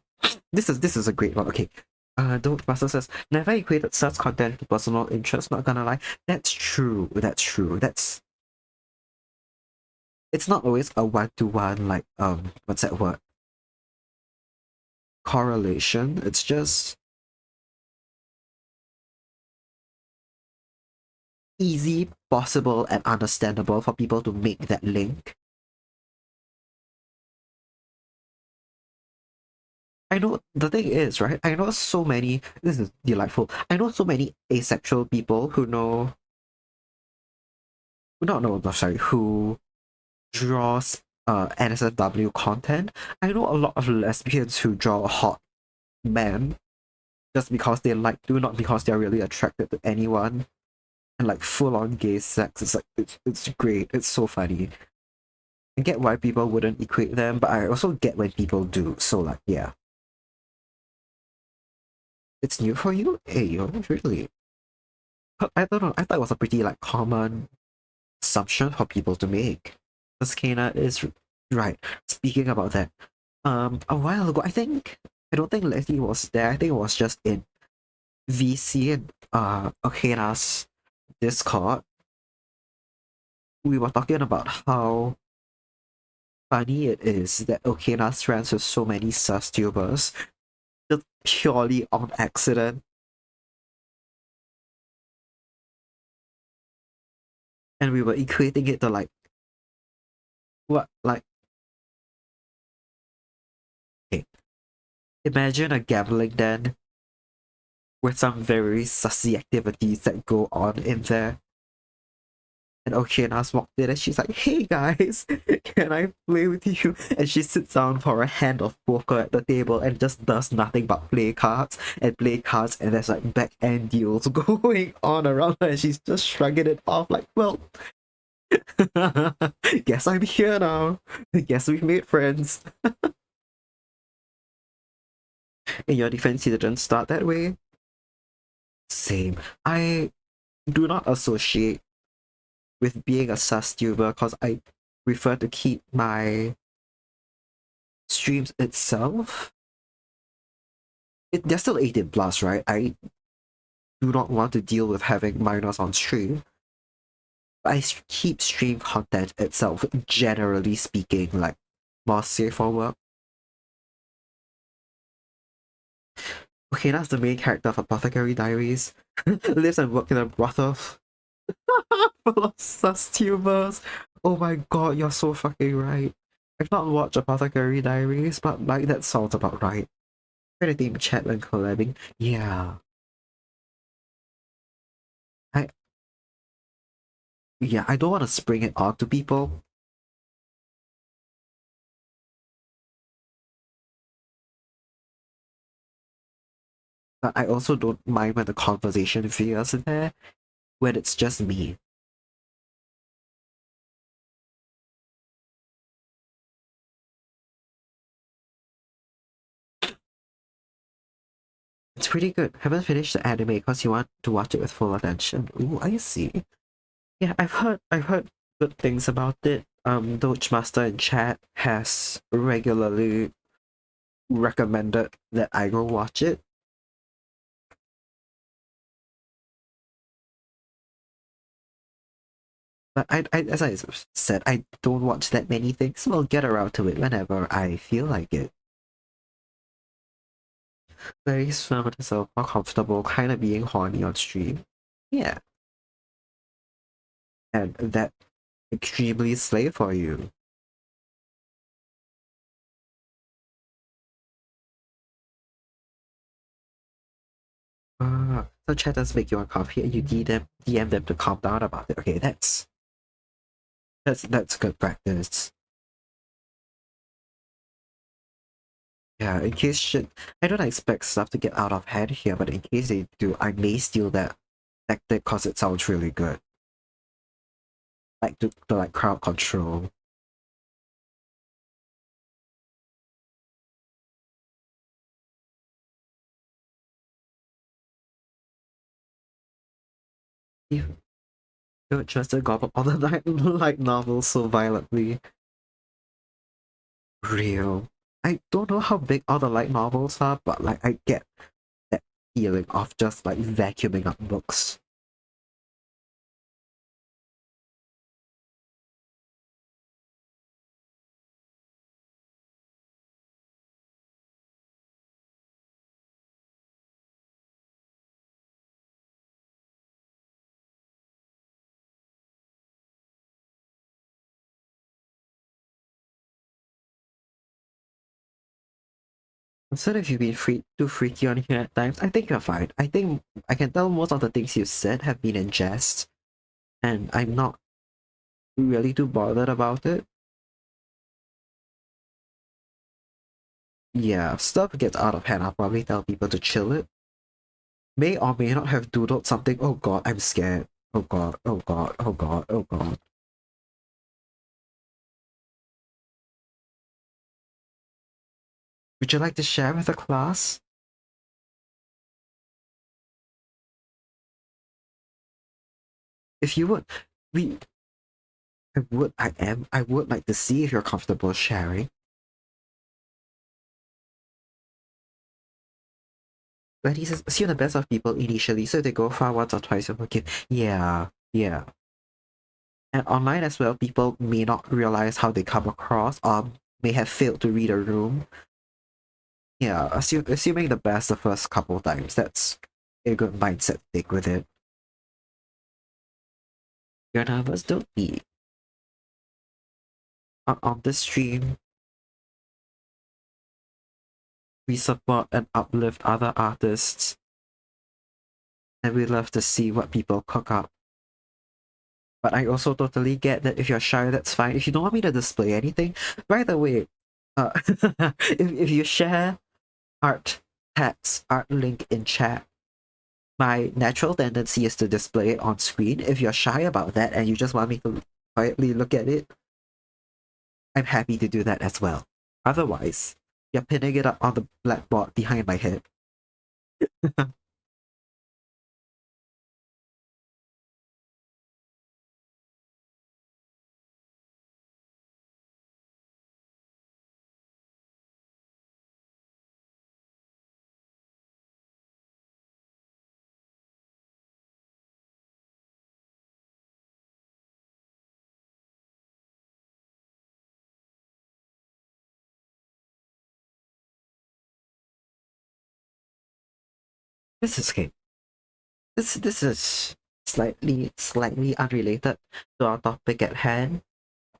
this is a great one. Okay, Don't Master says never equated such content to personal interest. Not gonna lie, that's true. That's true. It's not always a one-to-one like what's that word? Correlation. It's just easy, possible, and understandable for people to make that link. I know the thing is, right? I know so many. This is delightful. I know so many asexual people who know, who not know, no, sorry, who draws NSFW content. I know a lot of lesbians who draw hot men just because they like to, not because they're really attracted to anyone. And like full on gay sex. It's like it's great. It's so funny. I get why people wouldn't equate them, but I also get when people do. So like yeah. It's new for you? Hey yo, really? I don't know. I thought it was a pretty like common assumption for people to make. Kaskana is right. Speaking about that, a while ago, I don't think Leslie was there. I think it was just in VC and Okina's Discord. We were talking about how funny it is that Okina's friends with so many sus tubers just purely on accident. And we were equating it to like what like okay, imagine a gambling den with some very sussy activities that go on in there. And Oceana's walked in and she's like, "Hey guys, can I play with you?" And she sits down for a hand of poker at the table and just does nothing but play cards, and there's like back end deals going on around her, and she's just shrugging it off like, "Well, guess I'm here now. Guess we've made friends." In your defense, you didn't start that way. Same. I do not associate with being a sus tuber because I prefer to keep my streams itself. They're still 18 plus, right? I do not want to deal with having minors on stream. I keep stream content itself, generally speaking, like more safe for work. Okay, that's the main character of Apothecary Diaries. Lives and works in a brothel full of sus tubers. Oh my god, you're so fucking right. I've not watched Apothecary Diaries, but like that sounds about right. Trying to think chat when collabing. Yeah. I I don't want to spring it on to people. But I also don't mind when the conversation veers there when it's just me. It's pretty good. Haven't finished the anime because you want to watch it with full attention. Ooh, I see. Yeah, I've heard good things about it. Doge Master in chat has regularly recommended that I go watch it. But as I said, I don't watch that many things. I'll get around to it whenever I feel like it. Very found myself more comfortable kind of being horny on stream. Yeah. And that extremely slay for you. So chatters make you uncomfy and you DM them to calm down about it. Okay, that's good practice. Yeah, in case shit, I don't expect stuff to get out of hand here, but in case they do, I may steal that tactic because it sounds really good. Like to like crowd control. You don't trust a goblin on the night like novels so violently. Real. I don't know how big all the light novels are, but like I get that feeling of just like vacuuming up books. So if you've been too freaky on here at times, I think you're fine. I think I can tell most of the things you said have been in jest, and I'm not really too bothered about it. Yeah, if stuff gets out of hand, I'll probably tell people to chill it. May or may not have doodled something. Oh god, I'm scared. Oh god, oh god, oh god, oh god. Would you like to share with the class? If you would, we I would like to see if you're comfortable sharing. But he says, assume the best of people initially, so if they go far once or twice, you'll forgive. Yeah, yeah. And online as well, people may not realize how they come across or may have failed to read a room. Yeah, assuming the best the first couple times, that's a good mindset to take with it. You're nervous, don't be. On this stream, we support and uplift other artists, and we love to see what people cook up. But I also totally get that if you're shy, that's fine. If you don't want me to display anything, by the way, if you share art text, art link in chat, my natural tendency is to display it on screen. If you're shy about that and you just want me to quietly look at it, I'm happy to do that as well. Otherwise, you're pinning it up on the blackboard behind my head. This is okay. This is slightly unrelated to our topic at hand.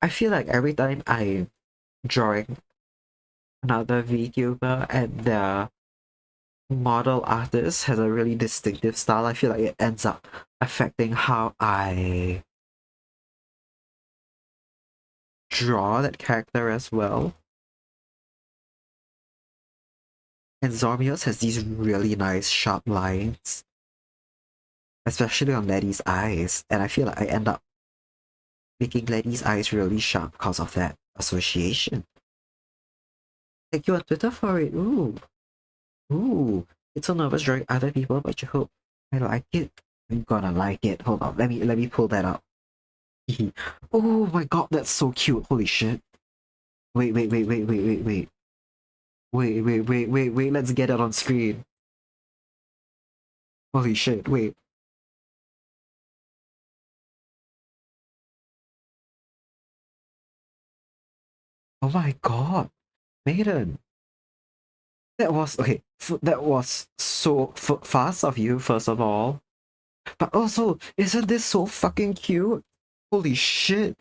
I feel like every time I'm drawing another VTuber and the model artist has a really distinctive style, I feel like it ends up affecting how I draw that character as well. And Zormios has these really nice sharp lines, especially on Letty's eyes, and I feel like I end up making Letty's eyes really sharp because of that association. Thank you on Twitter for it. Ooh. It's so nervous drawing other people, but you hope I like it. I'm gonna like it. Hold on, let me pull that up. Oh my god, that's so cute. Holy shit. Wait. Wait, let's get it on screen. Holy shit, wait. Oh my god. Maiden. That was okay. That was so fast of you, first of all. But also, isn't this so fucking cute? Holy shit.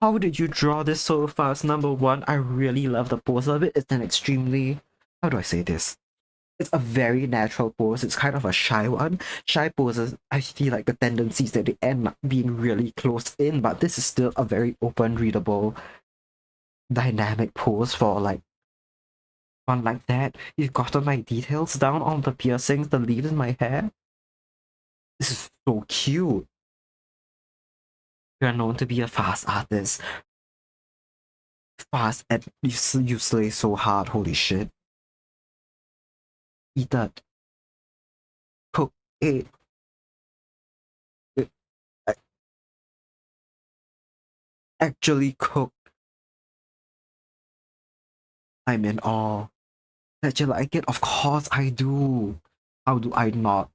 How did you draw this so fast? Number one, I really love the pose of it. It's an extremely, how do I say this? It's a very natural pose. It's kind of a shy one. Shy poses, I feel like the tendencies that they end up being really close in, but this is still a very open, readable, dynamic pose for like one like that. You've gotten my details down on the piercings, the leaves in my hair. This is so cute. You're known to be a fast artist. Fast and you slay so hard, holy shit. Eat that. Cook it. I actually cook. I'm in awe. That you like it? Of course I do. How do I not?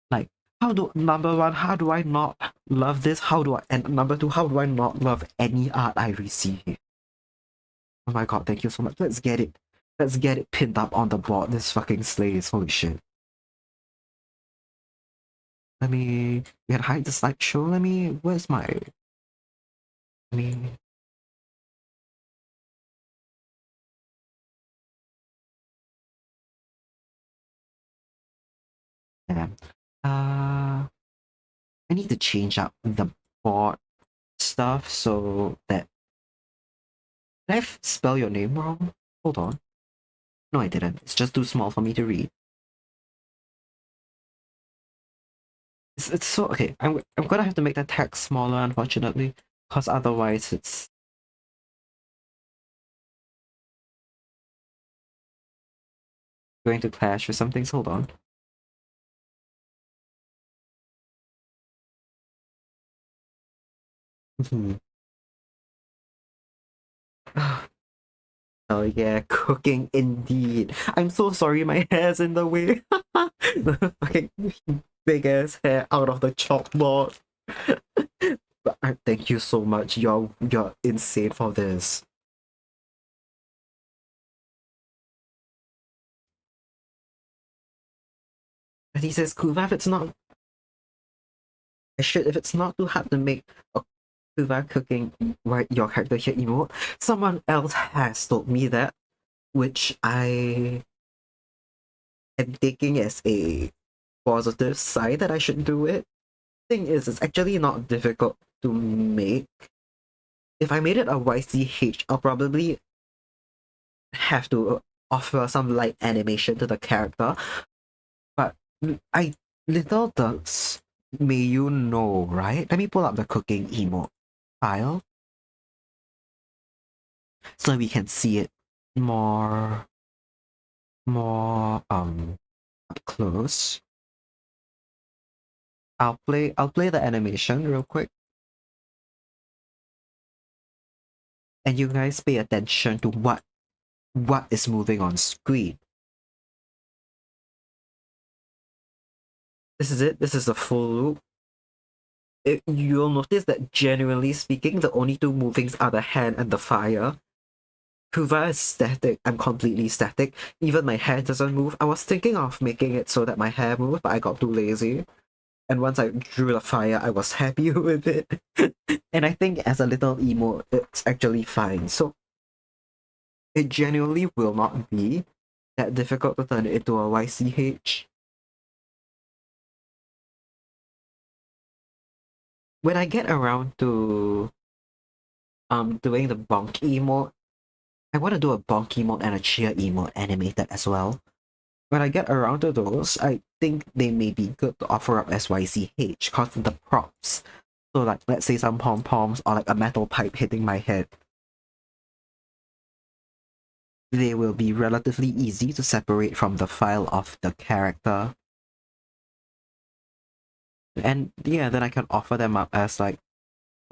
Like, number one, how do I not love this? And number two, how do I not love any art I receive? Oh my god, thank you so much. Let's get it. Let's get it pinned up on the board. This fucking slays. Holy shit. We can hide the slideshow. Where's my, let me, yeah. I need to change up the board stuff so that, did I spell your name wrong? Hold on. No, I didn't. It's just too small for me to read. It's so okay. I'm gonna have to make the text smaller, unfortunately, because otherwise it's going to clash with something. So hold on. Oh yeah, cooking indeed. I'm so sorry, my hair's in the way. The fucking big ass hair out of the chalkboard. But thank you so much. You're insane for this. And he says, Kuva, if it's not too hard to make a Kuva cooking right your character here emote, someone else has told me that, which I am taking as a positive side that I should do it. Thing is, it's actually not difficult to make. If I made it a YCH, I'll probably have to offer some light animation to the character. But I little ducks, may you know, right? Let me pull up the cooking emote file so we can see it more up close. I'll play the animation real quick. And you guys pay attention to what is moving on screen. This is it. This is the full loop. You'll notice that generally speaking, the only two movings are the hand and the fire. Kuva is static. I'm completely static. Even my hair doesn't move. I was thinking of making it so that my hair moved, but I got too lazy. And once I drew the fire, I was happy with it. And I think as a little emo, it's actually fine. So it genuinely will not be that difficult to turn it into a YCH. When I get around to doing the bonk emote, I want to do a bonk emote and a cheer emote animated as well. When I get around to those, I think they may be good to offer up as YCH because the props. So like let's say some pom-poms or like a metal pipe hitting my head. They will be relatively easy to separate from the file of the character. And yeah, then I can offer them up as like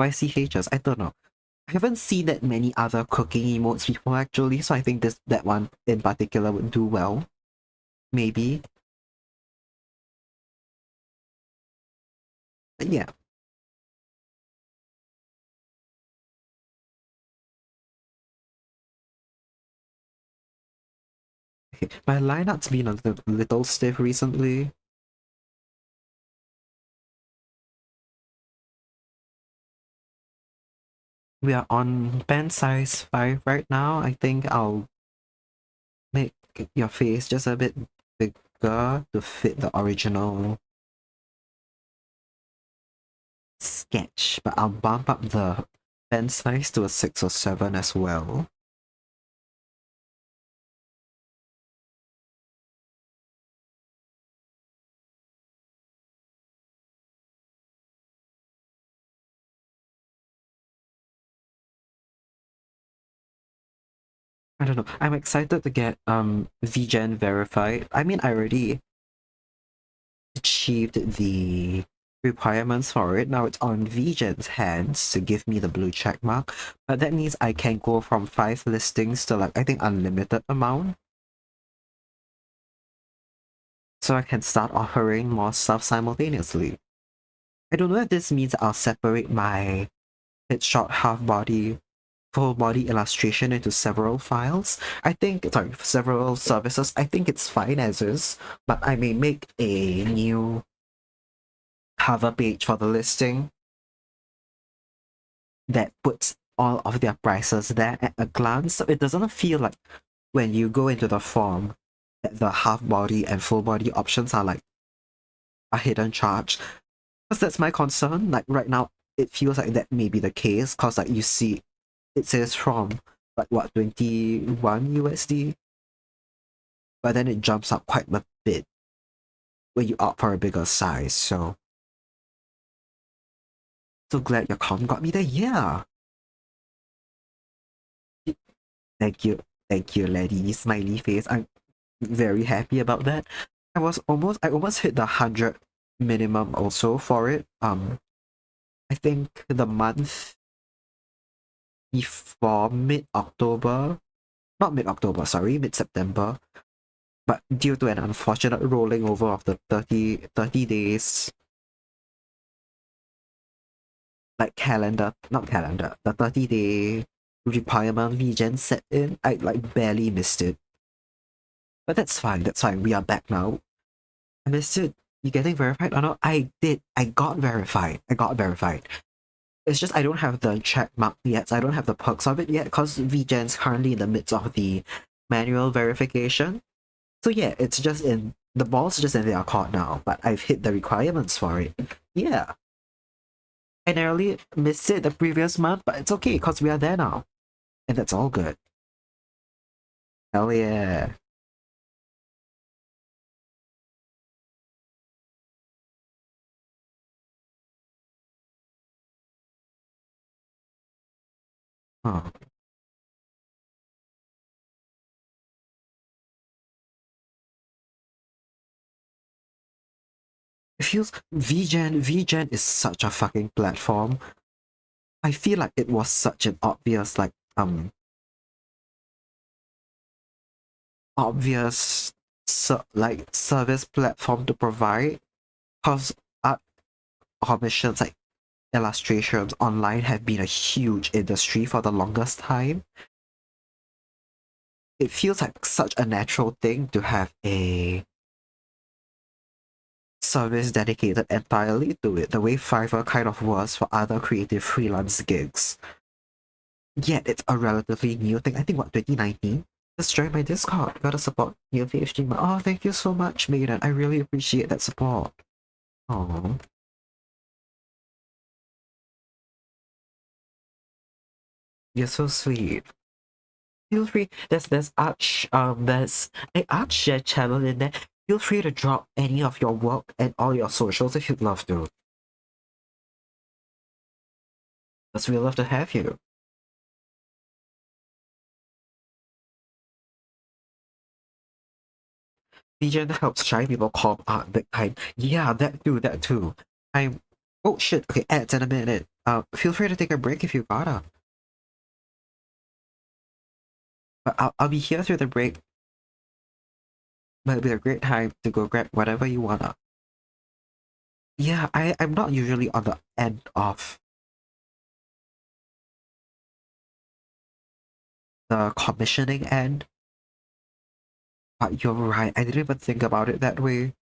YCHs. I don't know. I haven't seen that many other cooking emotes before actually, so I think that one in particular would do well. Maybe. But yeah. Okay. My lineup's been a little stiff recently. We are on pen size 5 right now. I think I'll make your face just a bit bigger to fit the original sketch, but I'll bump up the pen size to a 6 or 7 as well. I don't know. I'm excited to get vgen verified. I mean, I already achieved the requirements for it. Now it's on vgen's hands to give me the blue check mark. But that means I can go from 5 listings to like I think unlimited amount. So I can start offering more stuff simultaneously. I don't know if this means I'll separate my headshot half body full body illustration into several files. I think, sorry, several services. I think it's fine as is, but I may make a new cover page for the listing that puts all of their prices there at a glance. So it doesn't feel like when you go into the form that the half body and full body options are like a hidden charge. Because that's my concern. Like right now, it feels like that may be the case because like you see it says from like what 21 USD, but then it jumps up quite a bit when you opt for a bigger size. So glad your com got me there. Yeah, thank you, lady. Smiley face. I'm very happy about that. I almost hit the 100 minimum also for it. I think the month before mid October, not mid October, sorry, mid September. But due to an unfortunate rolling over of the 30 days like not calendar, the 30-day requirement vgen set in. I like barely missed it. But that's fine, that's fine. We are back now. I missed it. You getting verified or not? I did. I got verified. I got verified. It's just I don't have the check mark yet. So I don't have the perks of it yet because VGen's currently in the midst of the manual verification. So yeah, it's just in the ball's just in their court now, but I've hit the requirements for it. Yeah. I narrowly missed it the previous month, but it's okay because we are there now. And that's all good. Hell yeah. Oh. It feels VGen is such a fucking platform. I feel like it was such an obvious obvious service platform to provide because art commissions like illustrations online have been a huge industry for the longest time. It feels like such a natural thing to have a service dedicated entirely to it, the way Fiverr kind of was for other creative freelance gigs. Yet it's a relatively new thing. I think what 2019? Just join my Discord. Gotta support new VF streamer. Oh, thank you so much, Maiden. I really appreciate that support. Oh, you're so sweet. Feel free. There's an art share channel in there. Feel free to drop any of your work and all your socials if you'd love to. Because we'd love to have you. Vision helps shy people call art big time. Yeah, that too. I'm oh shit, okay, ads in a minute. Feel free to take a break if you gotta. But I'll be here through the break. But it'll be a great time to go grab whatever you wanna. Yeah, I'm not usually on the end of the commissioning end. But you're right, I didn't even think about it that way.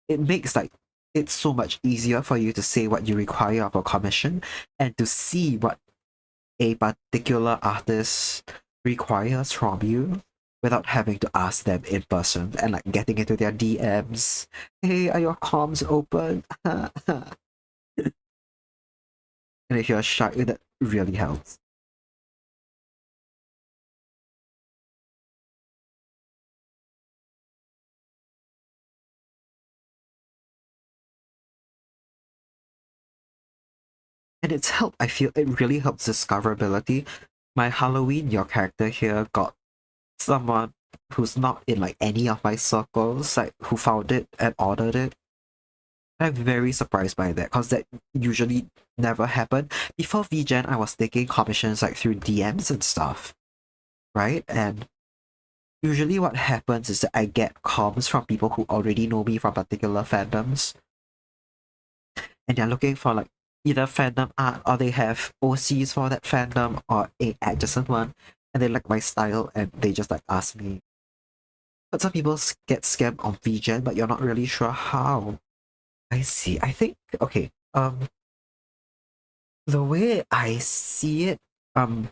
It makes like it's so much easier for you to say what you require of a commission and to see what a particular artist requires from you without having to ask them in person and like getting into their DMs. Hey, are your comms open? And if you're shy, that really helps. And it's helped. I feel it really helps discoverability. My Halloween, your character here got someone who's not in like any of my circles, like who found it and ordered it. I'm very surprised by that because that usually never happened. Before VGen, I was taking commissions like through DMs and stuff, right? And usually what happens is that I get comms from people who already know me from particular fandoms, and they're looking for like either fandom art or they have OCs for that fandom or a adjacent one, and they like my style and they just like ask me. But some people get scammed on VGen, but you're not really sure how. I see. I think okay. The way I see it, um,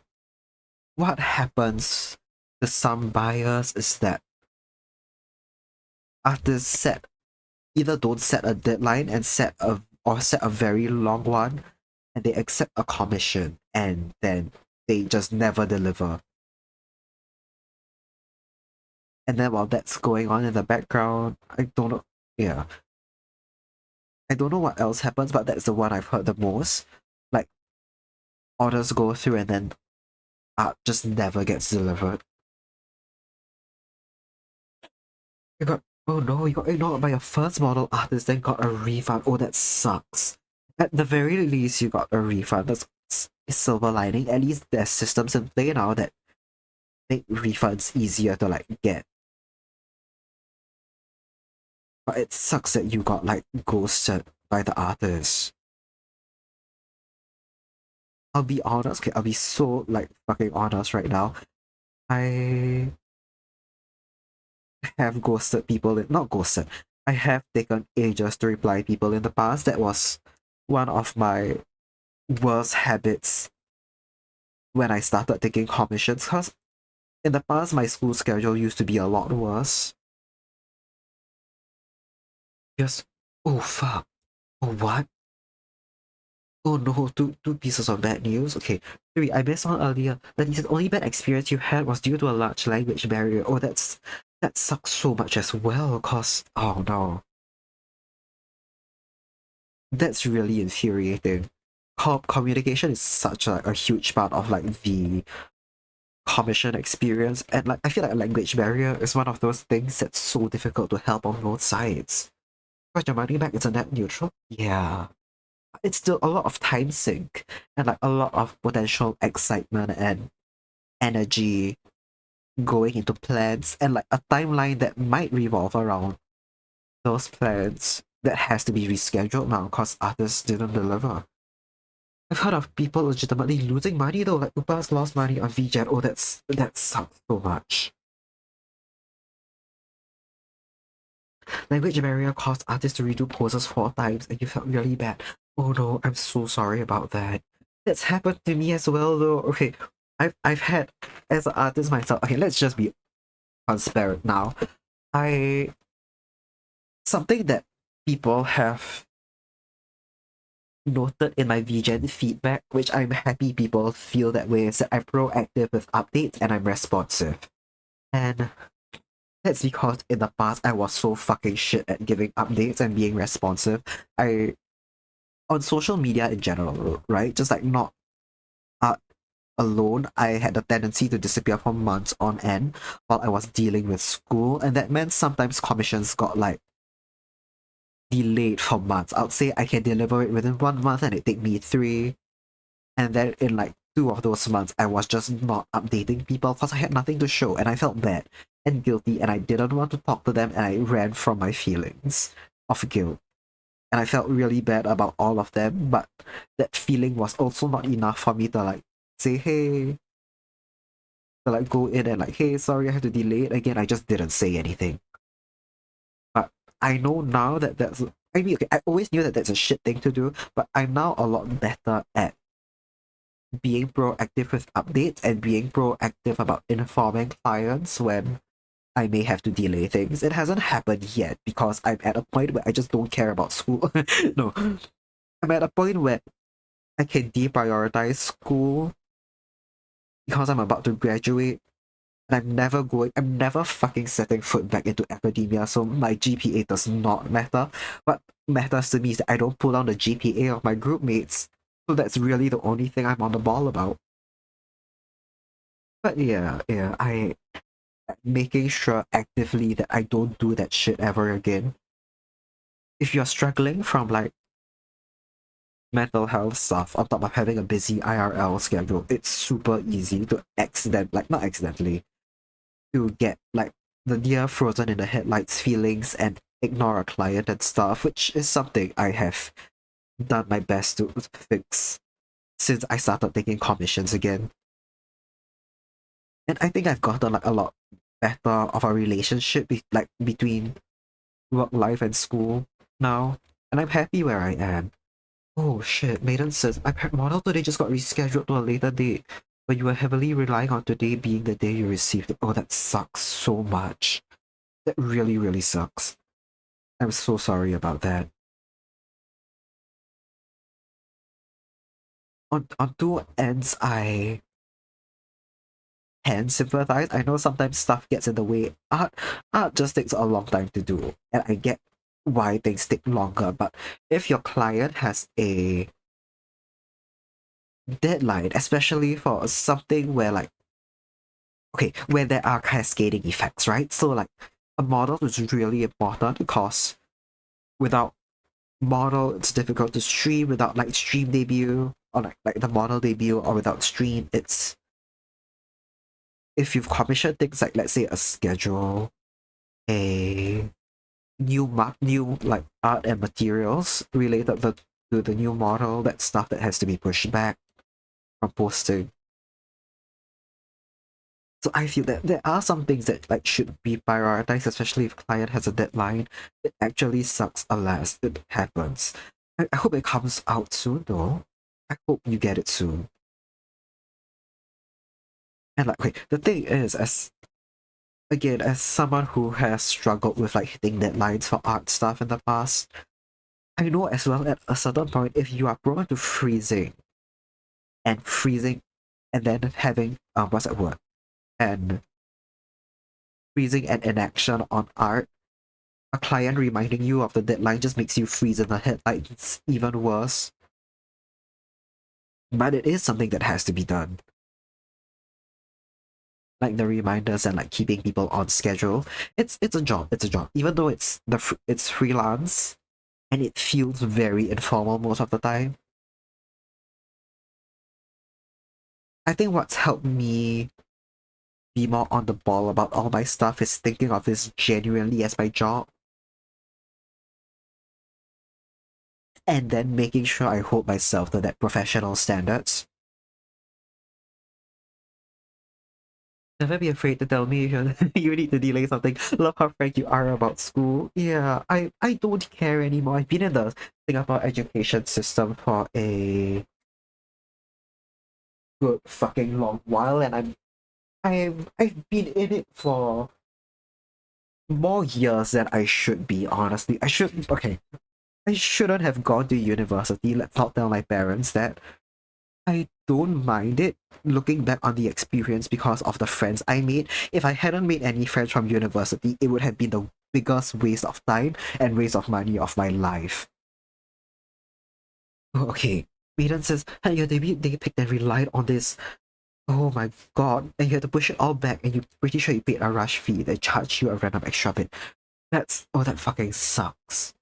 what happens to some buyers is that artists either don't set a deadline and set a very long one, and they accept a commission and then they just never deliver. And then while that's going on in the background, I don't know. Yeah, I don't know what else happens, but that's the one I've heard the most. Like orders go through and then art just never gets delivered. You got oh no, you got ignored by your first model artist, then got a refund. Oh, that sucks. At the very least, you got a refund. That's a silver lining. At least there's systems in play now that make refunds easier to like get. But it sucks that you got like ghosted by the artist. I'll be honest, okay, I'll be so like fucking honest right now. I have ghosted people, not ghosted. I have taken ages to reply people in the past. That was one of my worst habits when I started taking commissions. Because in the past, my school schedule used to be a lot worse. Just, oh fuck, oh what? Oh no, two pieces of bad news. Okay, three. I missed on earlier that the only bad experience you had was due to a large language barrier. Oh, that sucks so much as well. Cause oh no, that's really infuriating. Communication is such a huge part of like the commission experience, and like I feel like a language barrier is one of those things that's so difficult to help on both sides. But your money back, it's a net neutral. Yeah, it's still a lot of time sink and like a lot of potential excitement and energy going into plans and like a timeline that might revolve around those plans that has to be rescheduled now because artists didn't deliver. I've heard of people legitimately losing money though, like Upas lost money on vgen. Oh, that sucks so much. Language barrier caused artists to redo poses 4 times and you felt really bad. Oh no, I'm so sorry about that. That's happened to me as well though. Okay, I've had as an artist myself. Okay, let's just be transparent now. I something that people have noted in my vgen feedback, which I'm happy people feel that way, is that I'm proactive with updates and I'm responsive. And that's because in the past I was so fucking shit at giving updates and being responsive. I on social media in general, right? Just like not art alone, I had a tendency to disappear for months on end while I was dealing with school, and that meant sometimes commissions got like delayed for months. I would say I can deliver it within 1 month and it take me three. And then in like 2 of those months, I was just not updating people because I had nothing to show and I felt bad and guilty and I didn't want to talk to them and I ran from my feelings of guilt. And I felt really bad about all of them, but that feeling was also not enough for me to like say, hey, to like go in and like, hey, sorry, I have to delay it again. I just didn't say anything. But I know now that that's, I mean, okay, I always knew that that's a shit thing to do, but I'm now a lot better at being proactive with updates and being proactive about informing clients when I may have to delay things. It hasn't happened yet because I'm at a point where I just don't care about school. No, I'm at a point where I can deprioritize school because I'm about to graduate and I'm never fucking setting foot back into academia, so my GPA does not matter. What matters to me is that I don't pull down the GPA of my group mates. So that's really the only thing I'm on the ball about. But yeah, I making sure actively that I don't do that shit ever again. If you're struggling from like mental health stuff on top of having a busy IRL schedule, it's super easy to not accidentally, to get like the deer frozen in the headlights feelings and ignore a client and stuff, which is something I have done my best to fix since I started taking commissions again. And I think I've gotten like a lot better of a relationship between work life and school now, and I'm happy where I am. Oh shit, Maiden says, iPad model today just got rescheduled to a later date, but you were heavily relying on today being the day you received it. Oh, that sucks so much. That really, really sucks. I'm so sorry about that. On two ends, I can sympathize. I know sometimes stuff gets in the way. Art just takes a long time to do, and I get why things take longer. But if your client has a deadline, especially for something where like okay, where there are cascading effects, right? So like a model is really important because without model it's difficult to stream, without like stream debut or like the model debut or without stream, it's if you've commissioned things like let's say a schedule, a new like art and materials related to the new model, that's stuff that has to be pushed back. from posting. So I feel that there are some things that like should be prioritized, especially if client has a deadline. It actually sucks unless it happens. I hope it comes out soon though. I hope you get it soon. And like, wait, the thing is, as someone who has struggled with like hitting deadlines for art stuff in the past, I know as well at a certain point if you are prone to freezing and then having what's that word? And freezing and inaction on art, a client reminding you of the deadline just makes you freeze in the headlights. It's even worse. But it is something that has to be done. Like the reminders and like keeping people on schedule. It's a job. It's a job. Even though it's freelance and it feels very informal most of the time. I think what's helped me be more on the ball about all my stuff is thinking of this genuinely as my job and then making sure I hold myself to that professional standards. Never be afraid to tell me you need to delay something. Love how frank you are about school. Yeah, I don't care anymore. I've been in the Singapore education system for a good fucking long while, and I've been in it for more years than I should be. Honestly, I shouldn't. Okay, I shouldn't have gone to university. Let's not tell my parents that. I don't mind it looking back on the experience because of the friends I made. If I hadn't made any friends from university, it would have been the biggest waste of time and waste of money of my life. Oh, okay. Maiden says, hey, your debut they picked and relied on this. Oh my god. And you had to push it all back and you're pretty sure you paid a rush fee. They charged you a random extra bit. That fucking sucks.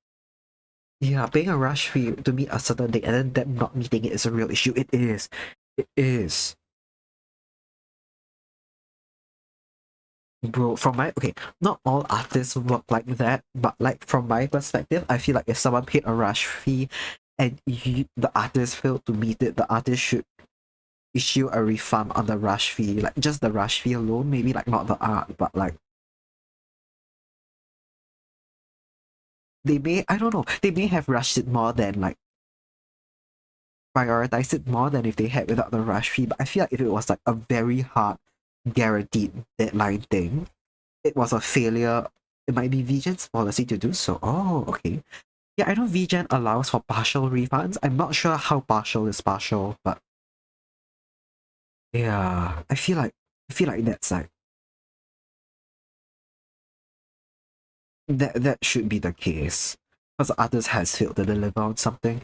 Yeah, paying a rush fee to meet a certain date and then them not meeting it is a real issue. It is. It is. Bro, from my okay, not all artists work like that, but like from my perspective, I feel like if someone paid a rush fee and the artist failed to meet it, the artist should issue a refund on the rush fee, like just the rush fee alone, maybe like not the art, but like I don't know, they may have rushed it more than like prioritized it more than if they had without the rush fee. But I feel like if it was like a very hard guaranteed deadline thing, it was a failure. It might be vgen's policy to do so. Oh, okay. Yeah, I know vgen allows for partial refunds. I'm not sure how partial is partial, but yeah, I feel like that's like that should be the case. Because the artist has failed to deliver on something.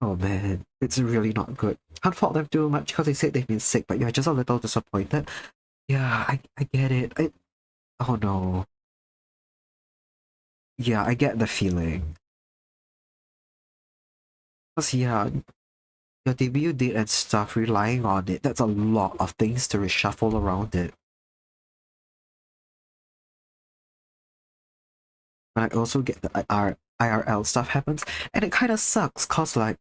Oh man, it's really not good. Can't fault them too much because they said they've been sick, but you're just a little disappointed. Yeah, I get it. Oh no. Yeah, I get the feeling. Because yeah, your debut date and stuff, relying on it, that's a lot of things to reshuffle around it. But I also get the IRL stuff happens, and it kind of sucks, cause like,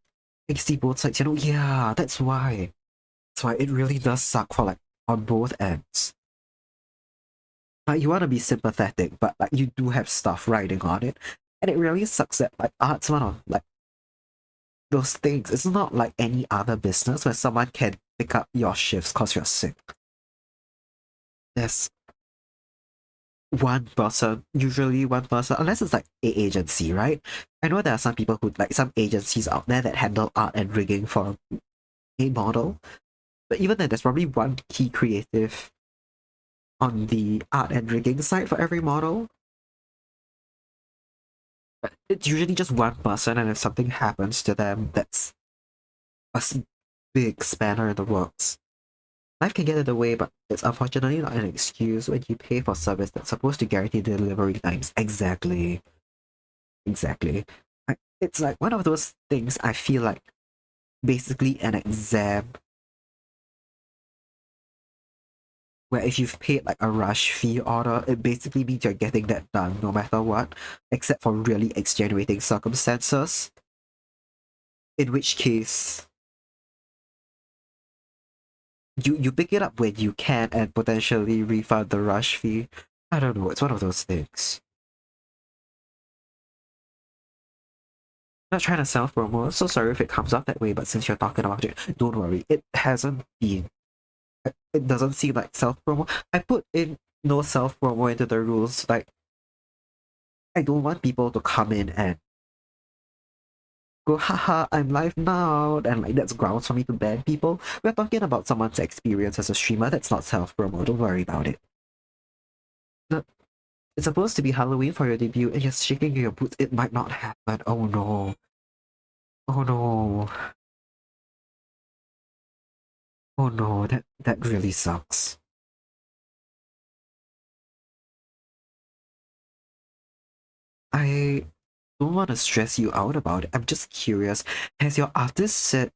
I see both sides, yeah, that's why. That's why it really does suck for like, on both ends. Like, you want to be sympathetic, but like, you do have stuff riding on it, and it really sucks that like, art's one of like, those things. It's not like any other business where someone can pick up your shifts cause you're sick. There's one person, usually one person, unless it's like a agency, right? I know there are some people who like some agencies out there that handle art and rigging for a model, but even then, there's probably one key creative on the art and rigging side for every model. But it's usually just one person, and if something happens to them, that's a big spanner in the works. Life can get in the way, but it's unfortunately not an excuse when you pay for service that's supposed to guarantee delivery times. Exactly. Exactly. It's like one of those things I feel like basically an exam where if you've paid like a rush fee order, it basically means you're getting that done no matter what, except for really extenuating circumstances. In which case, you pick it up when you can and potentially refund the rush fee. I don't know, it's one of those things. Not trying to self promo. So sorry if it comes out that way, but since you're talking about it, don't worry. It hasn't been. It doesn't seem like self promo. I put in no self promo into the rules. Like, I don't want people to come in and go, haha, I'm live now, and like that's grounds for me to ban people. We're talking about someone's experience as a streamer. That's not self promo. Don't worry about it. No, it's supposed to be Halloween for your debut, and you're shaking your boots. It might not happen. Oh no. Oh no. Oh no. That really sucks. I don't want to stress you out about it. I'm just curious. Has your artist said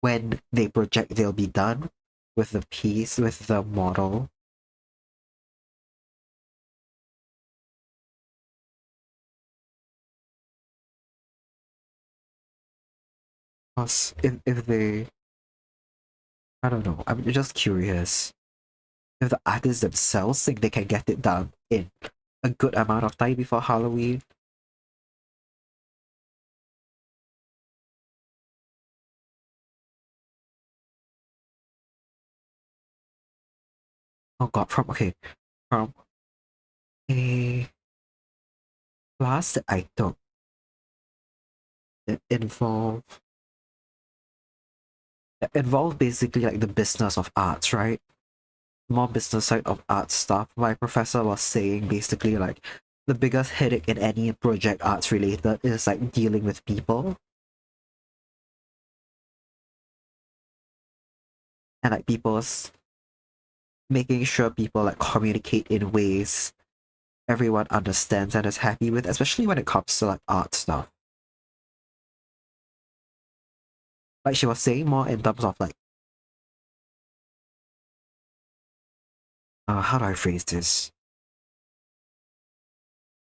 when they project they'll be done with the piece, with the model? Because if they, I don't know, I'm just curious. If the artists themselves think they can get it done in a good amount of time before Halloween. Oh god, from a class that I took that involved basically like the business of arts, right? More business side of art stuff. My professor was saying basically like the biggest headache in any project arts related is like dealing with people and like people's making sure people like communicate in ways everyone understands and is happy with, especially when it comes to like art stuff. Like she was saying more in terms of like how do I phrase this?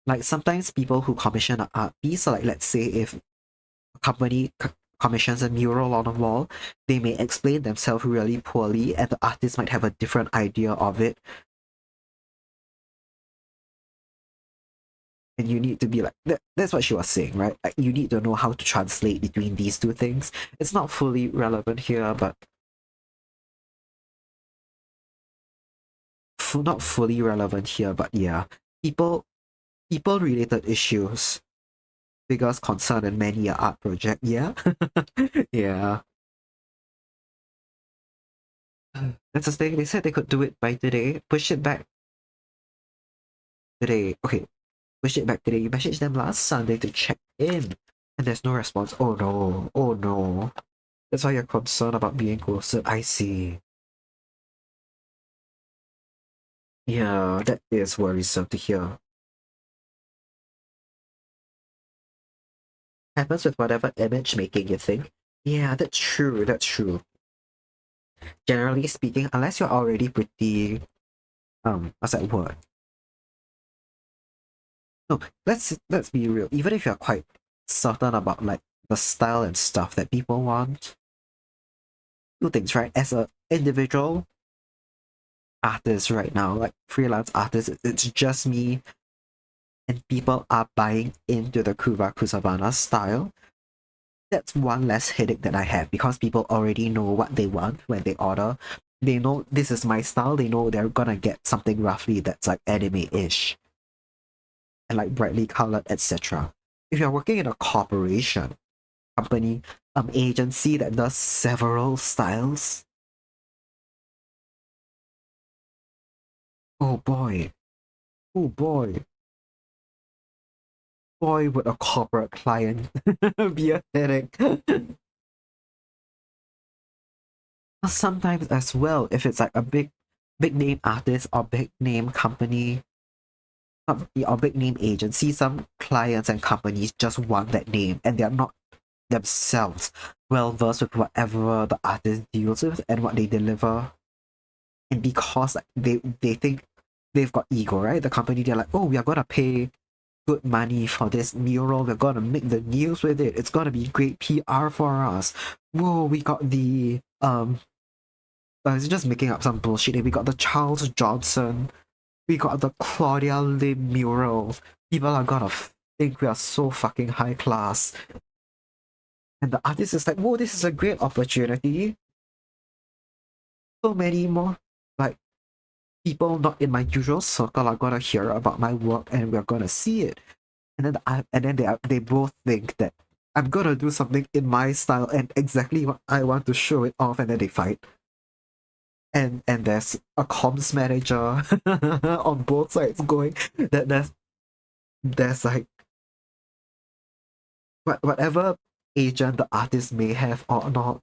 Like sometimes people who commission an art piece, so like let's say if a company commissions a mural on a wall, they may explain themselves really poorly, and the artist might have a different idea of it. And you need to be like that's what she was saying, right? Like you need to know how to translate between these two things. It's not fully relevant here, but not fully relevant here, but yeah, people people related issues biggest concern in many a art project. Yeah, yeah. That's the thing. They said they could do it by today. Push it back today. Okay, push it back today. You messaged them last Sunday to check in, and there's no response. Oh no. Oh no. That's why you're concerned about being ghosted. I see. Yeah, that is worrisome to hear. Happens with whatever image making you think. Yeah, that's true. That's true. Generally speaking, unless you're already pretty what's that word? No, let's be real. Even if you're quite certain about like the style and stuff that people want, two things, right? As a individual artist right now, like freelance artist, it's just me and people are buying into the Kuraku Savannah style. That's one less headache that I have because people already know what they want when they order. They know this is my style, they know they're gonna get something roughly that's like anime-ish and like brightly colored, etc. If you're working in a corporation, company, agency that does several styles, oh boy, oh boy, boy would a corporate client be a headache. Sometimes as well, if it's like a big name artist or big name company or big name agency, some clients and companies just want that name and they're not themselves well versed with whatever the artist deals with and what they deliver. And because like, they think they've got ego, right? The company, they're like, oh, we are gonna pay good money for this mural. We're gonna make the news with it. It's gonna be great PR for us. Whoa, we got the it's just making up some bullshit. We got the Charles Johnson, we got the Claudia Lim mural. People are gonna think we are so fucking high class. And the artist is like, whoa, this is a great opportunity. So many more, like, people not in my usual circle are gonna hear about my work and we're gonna see it. And then they both think that I'm gonna do something in my style and exactly what I want to show it off, and then they fight. And there's a comms manager on both sides going that there's like whatever agent the artist may have or not.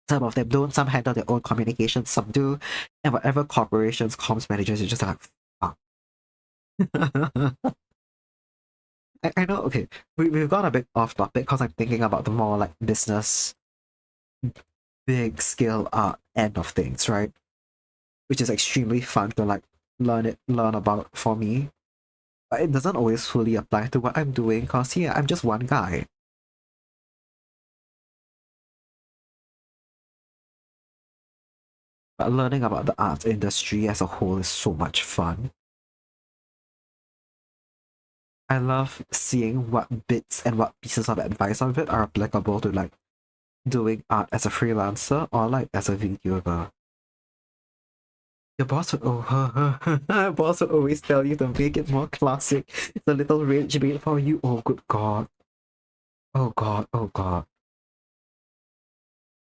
Some of them don't, some handle their own communications, some do, and whatever corporations comms managers are just like, fuck. I know, okay, we've gone a bit off topic because I'm thinking about the more like business, big scale art end of things, right? Which is extremely fun to like learn about for me. But it doesn't always fully apply to what I'm doing because here I'm just one guy. But learning about the art industry as a whole is so much fun. I love seeing what bits and what pieces of advice of it are applicable to like doing art as a freelancer or like as a VTuber. Your boss would boss would always tell you to make it more classic. It's a little rage bait for you. Oh good god. Oh god, oh god.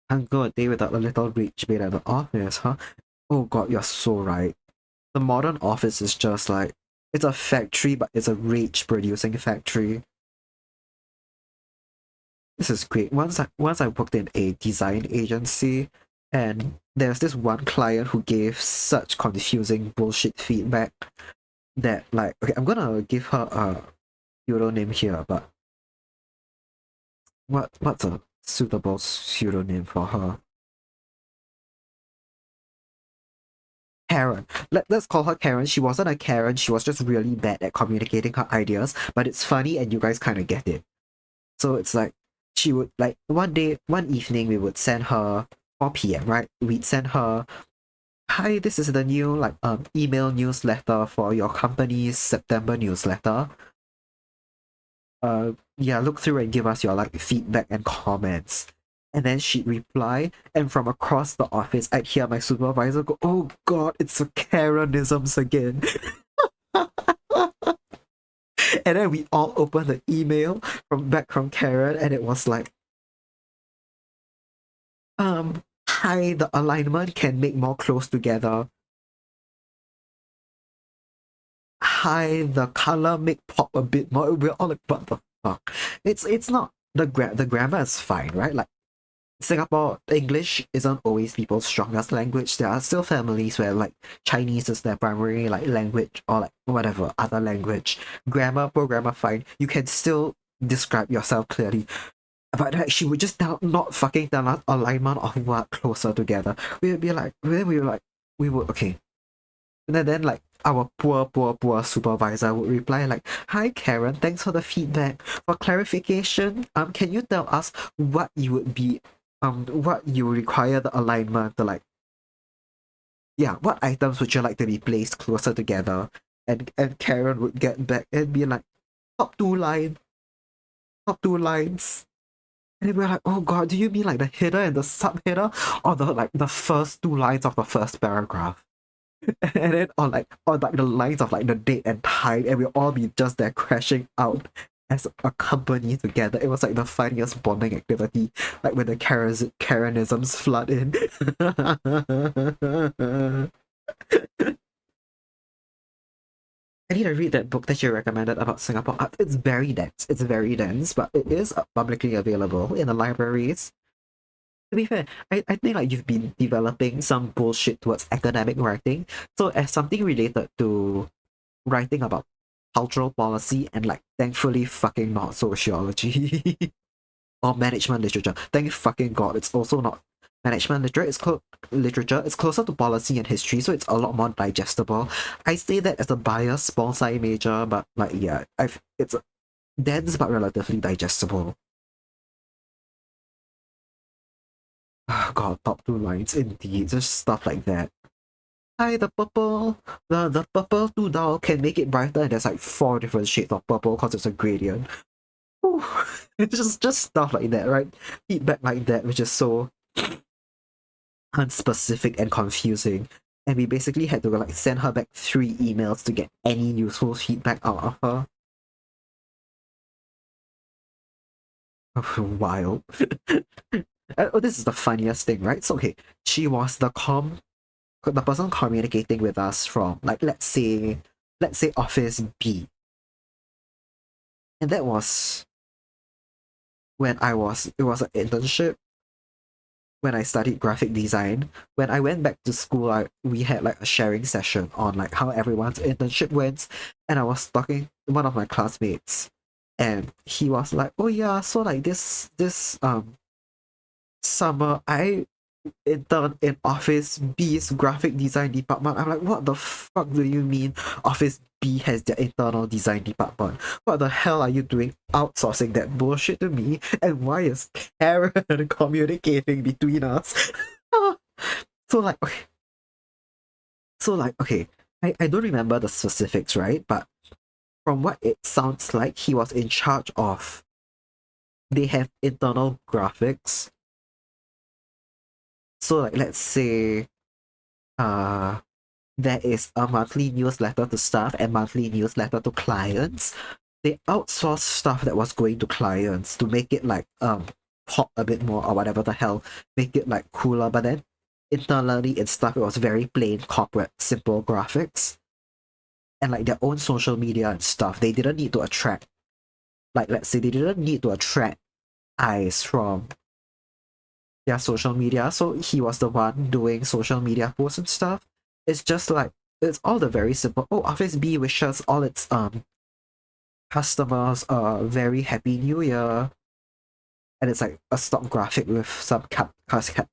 Can't go a day without a little rage bait at the office, huh? Oh god, you're so right. The modern office is just like, it's a factory, but it's a rage producing factory. This is great. Once I worked in a design agency, and there's this one client who gave such confusing bullshit feedback that like, okay, I'm gonna give her a pseudonym here, but what's a suitable pseudonym for her? Karen. Let's call her Karen. She wasn't a Karen, she was just really bad at communicating her ideas, but it's funny and you guys kind of get it. So it's like, she would like one evening we would send her 4 p.m., right? We'd send her, hi, this is the new like email newsletter for your company's September newsletter. Yeah, look through and give us your like feedback and comments. And then she'd reply, and from across the office, I'd hear my supervisor go, oh god, it's the Karenisms again. And then we all opened the email from Karen, and it was like, hi, the alignment can make more close together. Hi, the color make pop a bit more. We're all like, what the fuck? It's not the grammar is fine, right? Like Singapore, English isn't always people's strongest language. There are still families where like Chinese is their primary like language or like whatever other language. Grammar, poor grammar, fine. You can still describe yourself clearly. But like, she would just not fucking tell us alignment of what closer together. We would be like, then we were like, we would okay. And then like our poor supervisor would reply like, hi Karen, thanks for the feedback. For clarification, can you tell us what you would be what you require the alignment to like, yeah, what items would you like to be placed closer together? And Karen would get back and be like, top two line, top two lines. And we're like, oh god, do you mean like the header and the subheader, or the like the first 2 lines of the first paragraph? And then on like the lines of like the date and time, and we'll all be just there crashing out as a company together. It was like the funniest bonding activity, like when the Karenisms flood in. I need to read that book that you recommended about Singapore art. It's very dense. It's very dense, but it is publicly available in the libraries. To be fair, I think like you've been developing some bullshit towards academic writing. So as something related to writing about cultural policy and like thankfully fucking not sociology or management literature. Thank fucking god, it's also not management literature. It's closer to policy and history, so it's a lot more digestible. I say that as a biased small sci major, but like yeah, it's dense but relatively digestible. Oh god, top two lines indeed. Just stuff like that. Hi, the purple 2 dial can make it brighter, and there's like 4 different shades of purple because it's a gradient. Ooh. It's just stuff like that, right? Feedback like that, which is so unspecific and confusing. And we basically had to like send her back 3 emails to get any useful feedback out of her. Wild. Oh, this is the funniest thing, right? So okay, she was the person communicating with us from like let's say office B. And that was when it was an internship when I studied graphic design. When I went back to school, we had like a sharing session on like how everyone's internship went, and I was talking to one of my classmates, and he was like, "Oh yeah, so like this summer I intern in Office B's graphic design department." I'm like, what the fuck do you mean Office B has their internal design department? What the hell are you doing outsourcing that bullshit to me? And why is Karen communicating between us? so like okay, okay, I don't remember the specifics, right? But from what it sounds like, he was in charge of they have internal graphics. So like let's say uh there is a monthly newsletter to staff and monthly newsletter to clients. They outsourced stuff that was going to clients to make it like pop a bit more or whatever the hell, make it like cooler. But then internally and stuff, it was very plain corporate, simple graphics. And like their own social media and stuff, they didn't need to attract like let's say they didn't need to attract eyes from their social media. So he was the one doing social media posts and stuff. It's just like it's all the very simple. Oh, Office B wishes all its customers a very happy new year, and it's like a stock graphic with some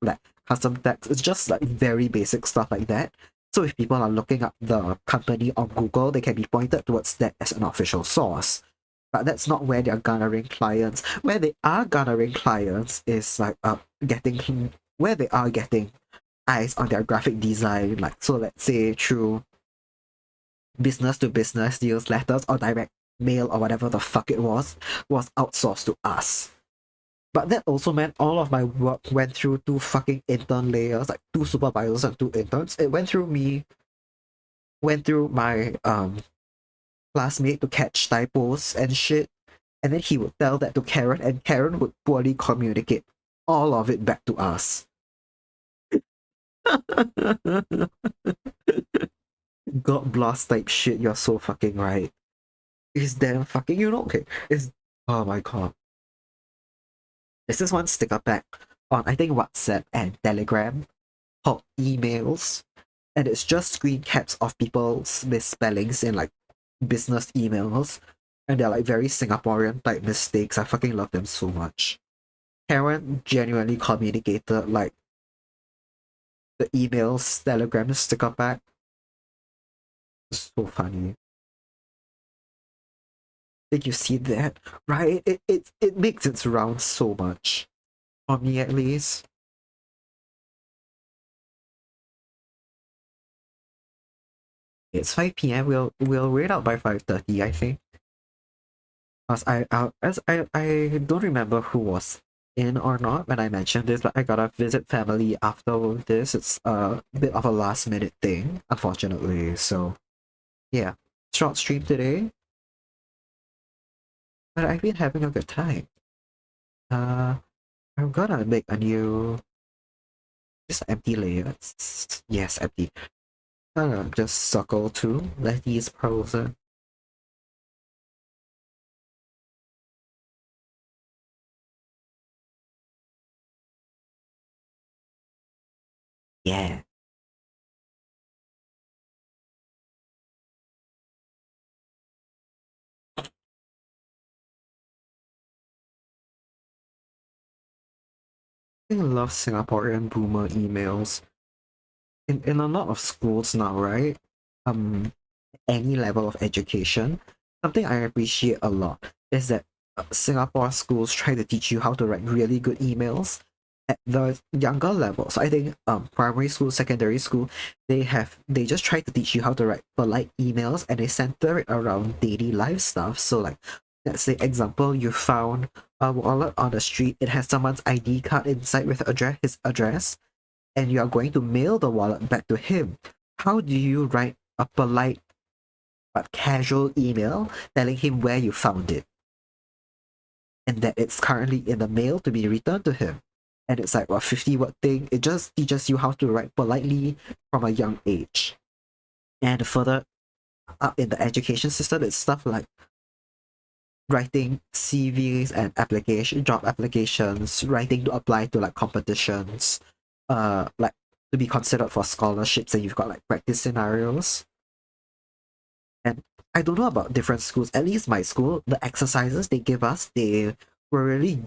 like custom text. It's just like very basic stuff like that. So if people are looking up the company on Google, they can be pointed towards that as an official source. But that's not where they're garnering clients. Where they are garnering clients is like getting where they are getting eyes on their graphic design. Like so, let's say through business to business newsletters or direct mail or whatever the fuck it was outsourced to us. But that also meant all of my work went through 2 fucking intern layers, like 2 supervisors and 2 interns. It went through me, went through my classmate to catch typos and shit. And then he would tell that to Karen, and Karen would poorly communicate all of it back to us. God blast type shit, you're so fucking right. It's damn fucking, okay, it's, oh my god. There's this one sticker pack on, I think, WhatsApp and Telegram called emails. And it's just screen caps of people's misspellings in like business emails. And they're like very Singaporean type mistakes. I fucking love them so much. Karen genuinely communicated like the emails, Telegram sticker pack. So funny. Did you see that? Right? It makes its rounds so much. For me at least. It's 5 p.m. We'll read out by 5:30, I think. Cause I don't remember who was in or not when I mentioned this, but I gotta visit family after this. It's a bit of a last minute thing, unfortunately. So yeah, short stream today, but I've been having a good time. Uh, I'm gonna make a new just empty layer. Yes, empty. Just circle to let these pose. Yeah. I love Singaporean boomer emails. In a lot of schools now, right? Any level of education, something I appreciate a lot is that Singapore schools try to teach you how to write really good emails. at the younger levels, I think primary school, secondary school, they just try to teach you how to write polite emails, and they center it around daily life stuff. So like, let's say example, you found a wallet on the street, it has someone's ID card inside with his address, and you are going to mail the wallet back to him. How do you write a polite but casual email telling him where you found it and that it's currently in the mail to be returned to him? And it's like, what, 50-word thing? It just teaches you how to write politely from a young age. And further up in the education system, it's stuff like writing CVs and job applications, writing to apply to like competitions, like to be considered for scholarships, and you've got like practice scenarios. And I don't know about different schools. At least my school, the exercises they give us, they were really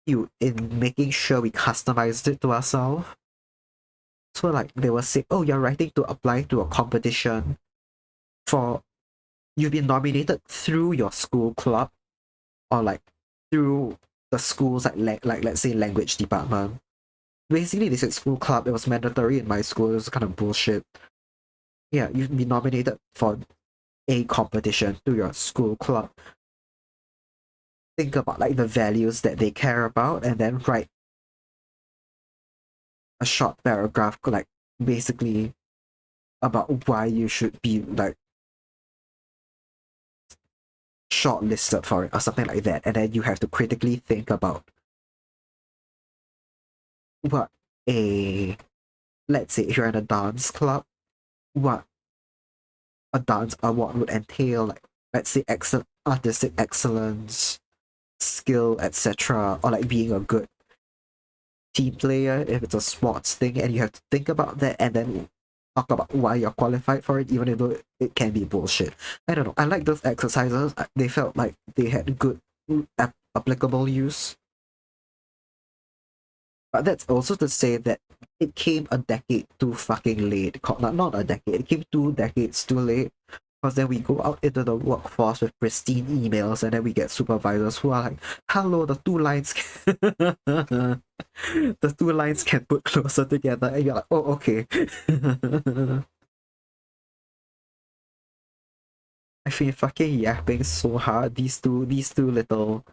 cute in making sure we customized it to ourselves. So like they will say, oh, you're writing to apply to a competition for, you've been nominated through your school club, or like through the school's like let's say language department. Basically they said school club, it was mandatory in my school, it was kind of bullshit. Yeah, you've been nominated for a competition through your school club. Think about like the values that they care about, and then write a short paragraph like basically about why you should be like shortlisted for it or something like that. And then you have to critically think about what a, let's say if you're in a dance club, what a dance award would entail, like let's say artistic excellence, skill, etc., or like being a good team player if it's a sports thing, and you have to think about that and then talk about why you're qualified for it, even though it can be bullshit. I don't know. I like those exercises. They felt like they had good applicable use. But that's also to say that it came a decade too fucking late. Not a decade, it came 2 decades too late. Because then we go out into the workforce with pristine emails, and then we get supervisors who are like, hello, the two lines the two lines can put closer together, and you're like, oh, okay. I've been fucking yapping so hard. These two little,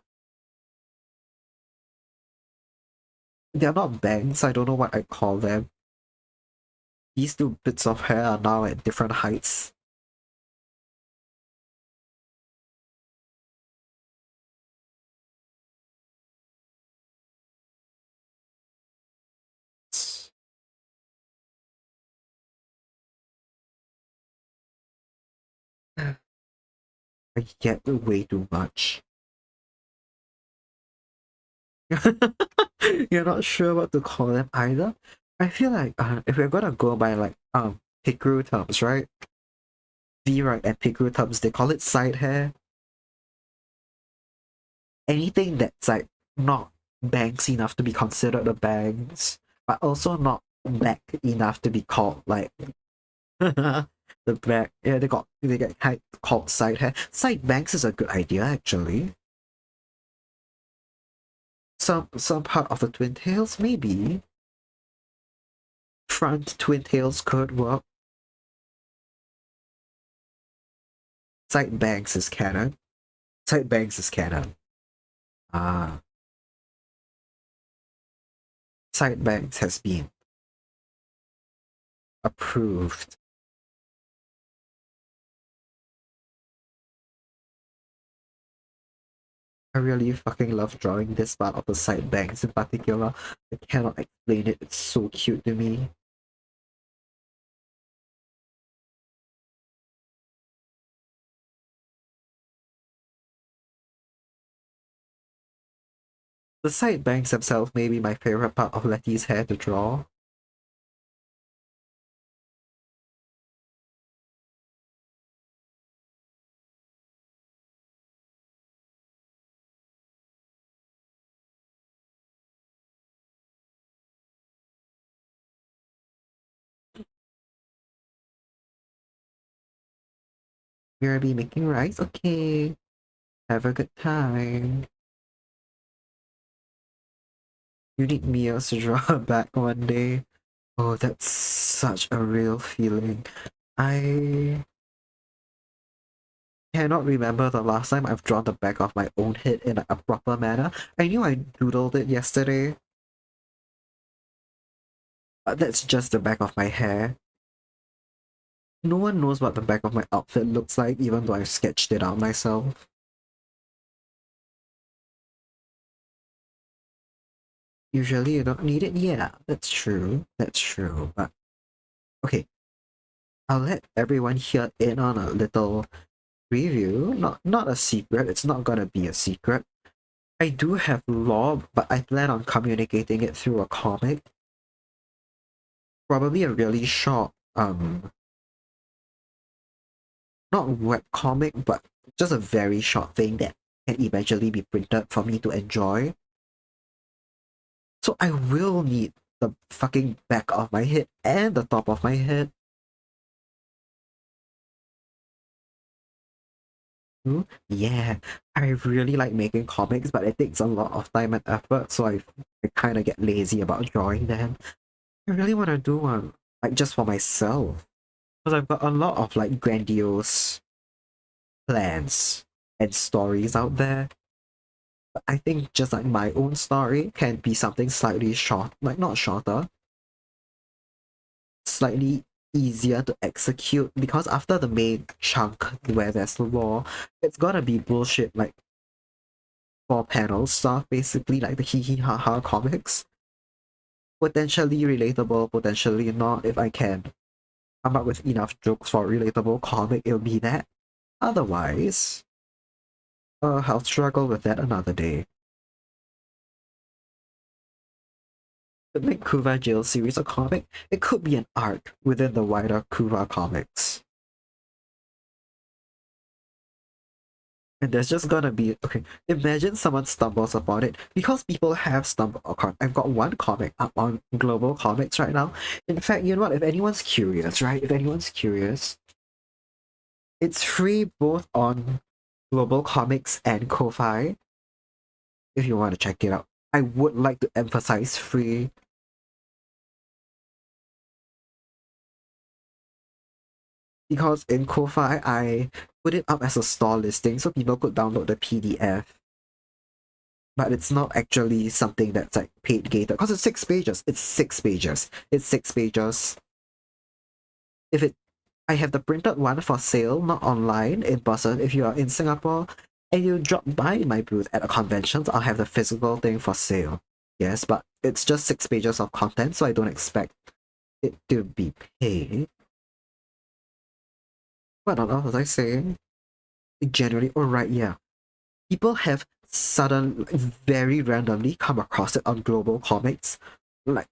they're not bangs, I don't know what I call them. These two bits of hair are now at different heights. I get way too much. You're not sure what to call them either? I feel like if we're gonna go by like Picru terms, right? V-right and Picru terms, they call it side hair. Anything that's like not bangs enough to be considered a bangs, but also not back enough to be called like the back. Yeah, they get called side hair. Side bangs is a good idea actually. Some part of the twin tails maybe. Front twin tails could work. Side bangs is canon. Side bangs is canon. Ah, side bangs has been approved. I really fucking love drawing this part of the side bangs in particular. I cannot explain it. It's so cute to me. The side bangs themselves may be my favorite part of Letty's hair to draw. You're gonna be making rice? Okay. Have a good time. You need Mio's to draw her back one day. Oh, that's such a real feeling. I cannot remember the last time I've drawn the back of my own head in a proper manner. I knew I doodled it yesterday. That's just the back of my hair. No one knows what the back of my outfit looks like, even though I've sketched it out myself. Usually you don't need it. Yeah, that's true. That's true. But okay, I'll let everyone here in on a little preview. Not a secret. It's not gonna be a secret. I do have lore, but I plan on communicating it through a comic. Probably a really short, not web comic, but just a very short thing that can eventually be printed for me to enjoy. So I will need the fucking back of my head and the top of my head. Yeah, I really like making comics, but it takes a lot of time and effort, so I kind of get lazy about drawing them. I really want to do one, like just for myself, because I've got a lot of like grandiose plans and stories out there. But I think just like my own story can be something slightly short, like not shorter, slightly easier to execute, because after the main chunk where there's lore, it's gotta be bullshit like 4 panel stuff, basically like the hee hee ha ha comics. Potentially relatable, potentially not. If I can come up with enough jokes for a relatable comic, it'll be that. Otherwise, I'll struggle with that another day. The big Kuva Jail series of comic, it could be an arc within the wider Kuva comics. And there's just gonna be, okay, imagine someone stumbles upon it, because people have stumbled upon. I've got one comic up on Global Comics right now. In fact, you know what, if anyone's curious, right, if anyone's curious, it's free both on Global Comics and Ko-Fi, if you want to check it out. I would like to emphasize free, because in Ko-Fi I put it up as a store listing so people could download the PDF. But it's not actually something that's like paid gated, because it's 6 pages. It's 6 pages. It's 6 pages. If it, I have the printed one for sale, not online, in person. If you are in Singapore and you drop by my booth at a convention, I'll have the physical thing for sale. Yes, but it's just 6 pages of content, so I don't expect it to be paid. What on earth was I saying? Generally, oh right, yeah. People have very randomly come across it on Global Comics. Like,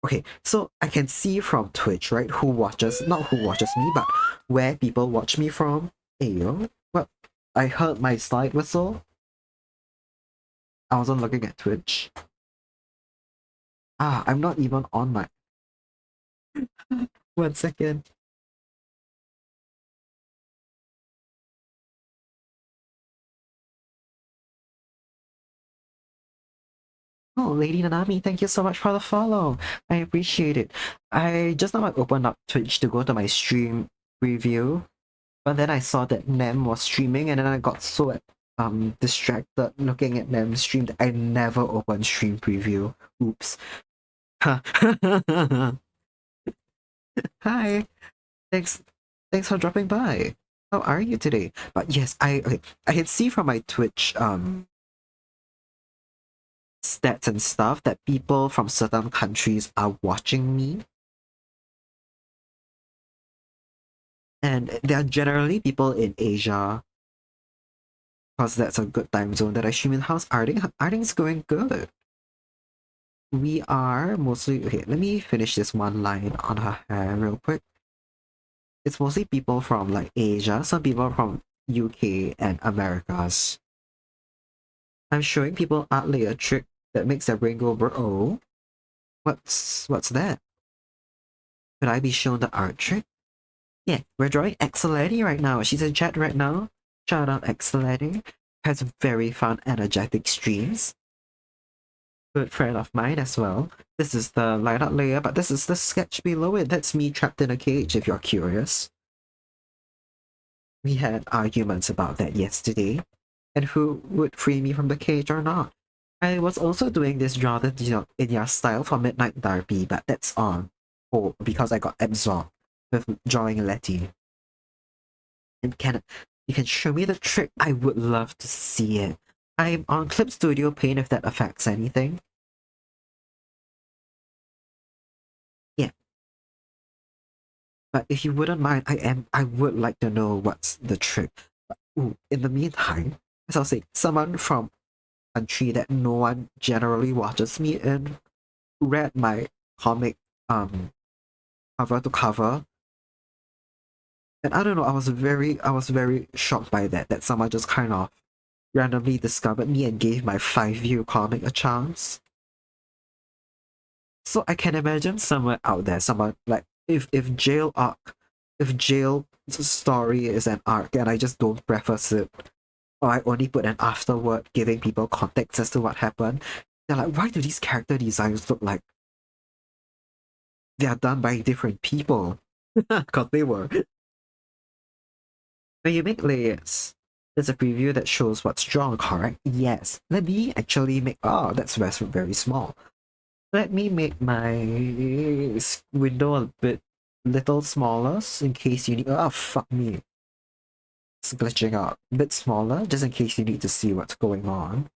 okay, so I can see from Twitch, right, who watches, not who watches me, but where people watch me from. Ayo, well, I heard my slide whistle. I wasn't looking at Twitch. I'm not even on my... 1 second. Oh, Lady Nanami, thank you so much for the follow. I appreciate it. I just now I opened up Twitch to go to my stream preview, but then I saw that Nem was streaming, and then I got so distracted looking at Nem's stream that I never opened stream preview. Oops. Hi. Thanks for dropping by. How are you today? But yes, I can see from my Twitch stats and stuff that people from certain countries are watching me. And there are generally people in Asia, because that's a good time zone that I stream in. How's Arting? Arting's going good. We are mostly... Okay, let me finish this one line on her hair real quick. It's mostly people from like Asia, some people from UK and Americas. I'm showing people art layer trick that makes their brain go oh. What's that? Could I be shown the art trick? Yeah, we're drawing axolotl right now. She's in chat right now. Shout out axolotl. Has very fun, energetic streams. good friend of mine as well. This is the light-out layer, but this is the sketch below it. That's me trapped in a cage, if you're curious. We had arguments about that yesterday, and who would free me from the cage or not. I was also doing this rather in your style for Midnight Derby, but that's on hold because I got absorbed with drawing Letty. And you can show me the trick? I would love to see it. I'm on Clip Studio Paint if that affects anything. Yeah. But if you wouldn't mind, I would like to know what's the trick. But, ooh, in the meantime, as I was saying, someone from a country that no one generally watches me in read my comic cover to cover. And I don't know, I was very shocked by that someone just kind of randomly discovered me and gave my 5-view comic a chance. So I can imagine somewhere out there, someone like if jail story is an arc and I just don't preface it, or I only put an afterword giving people context as to what happened, they're like, why do these character designs look like they are done by different people? Because they were. When you make layers, there's a preview that shows what's drawn, correct? Yes. Let me actually make. Oh, that's very small. Let me make my window a little smaller in case you need. Oh, fuck me. It's glitching out. A bit smaller just in case you need to see what's going on.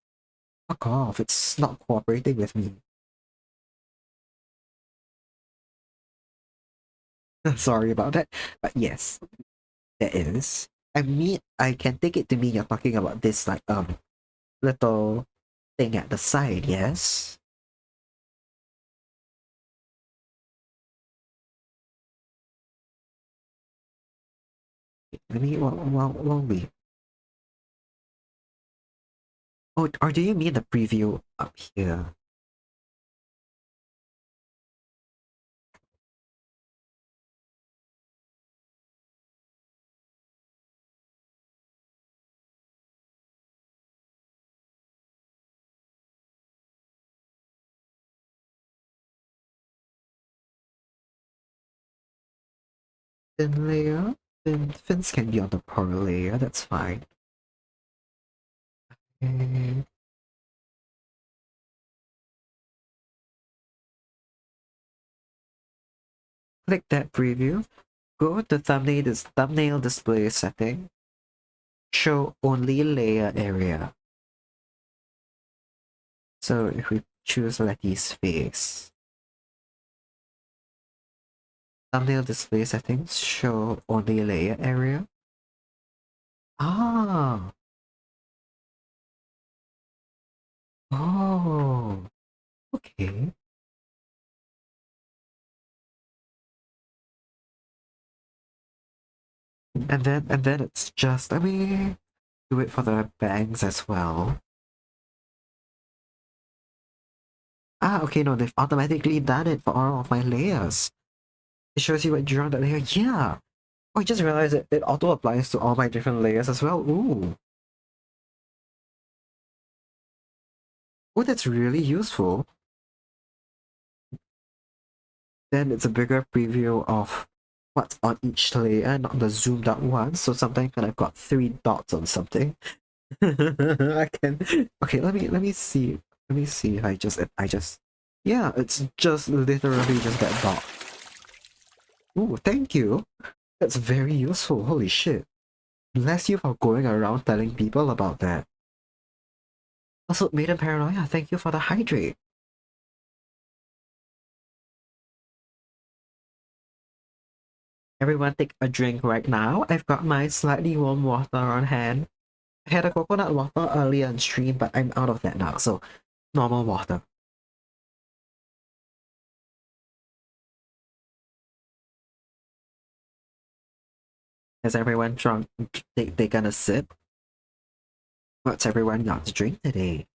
Fuck off. It's not cooperating with me. Sorry about that. But yes, there is. I mean, I can take it to mean you're talking about this like little thing at the side, yes? Let me while we. Oh, or do you mean the preview up here? Thin layer? Fins can be on the pearl layer, that's fine. Okay. Click that preview. Go to thumbnail display setting. Show only layer area. So if we choose Letty's face, thumbnail display settings show only layer area. Ah, oh, okay. And then it's just, let me do it for the bangs as well. Ah, okay, no, they've automatically done it for all of my layers. It shows you what drew on that layer. Yeah. Oh, I just realized it auto applies to all my different layers as well. Ooh. Oh, that's really useful. Then it's a bigger preview of what's on each layer, not the zoomed out one. So sometimes when I've got 3 dots on something, I can. Okay, let me see. Let me see if I just. Yeah, it's just literally just that dot. Ooh, thank you. That's very useful. Holy shit. Bless you for going around telling people about that. Also, Maiden Paranoia, thank you for the hydrate. Everyone take a drink right now. I've got my slightly warm water on hand. I had a coconut water earlier on stream, but I'm out of that now, so normal water. Has everyone drunk? They gonna sip? What's everyone got to drink today?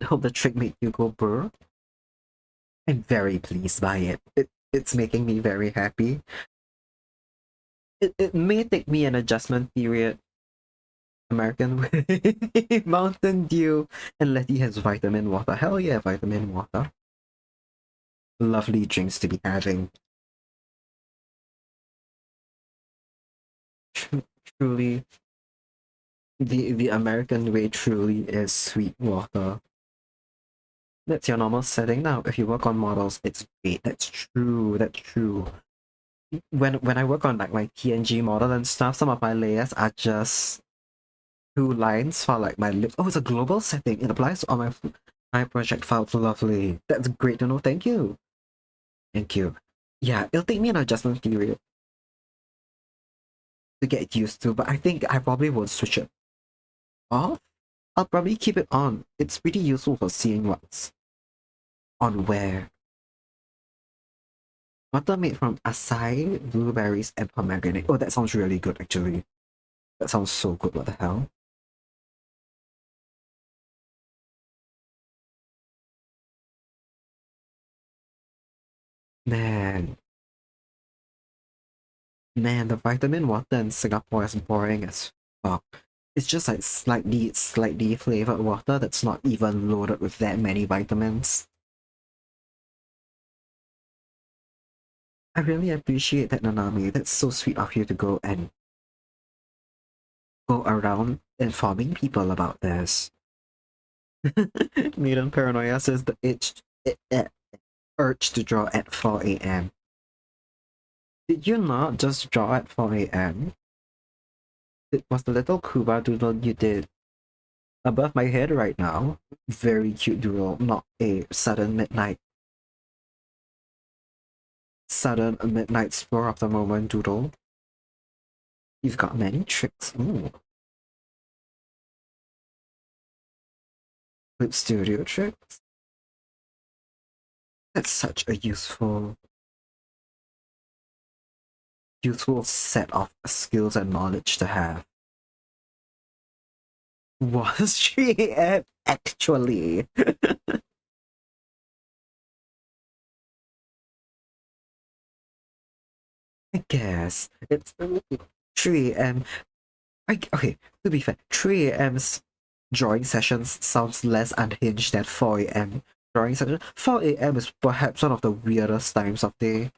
Hope the trick made you go burr. I'm very pleased by it. It's making me very happy. It may take me an adjustment period American Way, Mountain Dew, and Letty has vitamin water. Hell yeah, vitamin water. Lovely drinks to be having. Truly, the American Way truly is sweet water. That's your normal setting now. If you work on models, it's great. That's true. That's true. When I work on like my PNG model and stuff, some of my layers are just two lines for like my lips. Oh, it's a global setting. It applies to all my project files. Lovely. That's great to know. Thank you. Thank you. Yeah, it'll take me an adjustment period to get used to, but I think I probably won't switch it off. I'll probably keep it on. It's pretty useful for seeing what's on where. Butter made from acai, blueberries, and pomegranate. Oh, that sounds really good, actually. That sounds so good. What the hell? Man, man, the vitamin water in Singapore is boring as fuck. It's just like slightly flavored water that's not even loaded with that many vitamins. I really appreciate that, Nanami. That's so sweet of you to go around informing people about this. Maiden Paranoia says the urge to draw at 4 a.m. Did you not just draw at 4 a.m.? It was the little Cuba doodle you did above my head right now. Very cute doodle, not a sudden midnight spur of the moment doodle. You've got many tricks. Ooh. With studio tricks. That's such a useful set of skills and knowledge to have. Was she actually? I guess it's 3 a.m. Okay, to be fair, 3 a.m.'s drawing sessions sounds less unhinged than 4 a.m. drawing session. 4 a.m. is perhaps one of the weirdest times of day.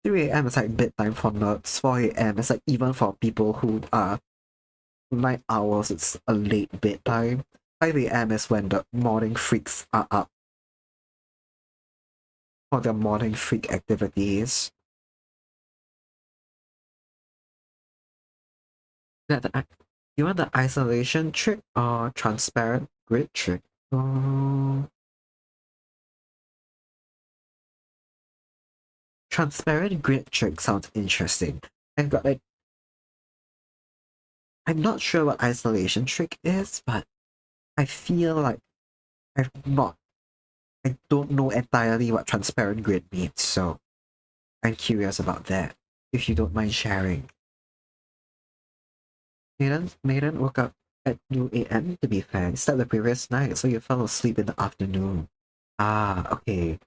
3 a.m. is like bedtime for nerds. 4 a.m. is like even for people who are night owls, it's a late bedtime. 5 a.m. is when the morning freaks are up for their morning freak activities. You want the isolation trick or transparent grid trick? Transparent grid trick sounds interesting. I've got like I'm not sure what isolation trick is, but I feel like I've not I don't know entirely what transparent grid means, so I'm curious about that, if you don't mind sharing. Maiden woke up at 2 a.m. to be fair. Slept the previous night, so you fell asleep in the afternoon. Ah, okay.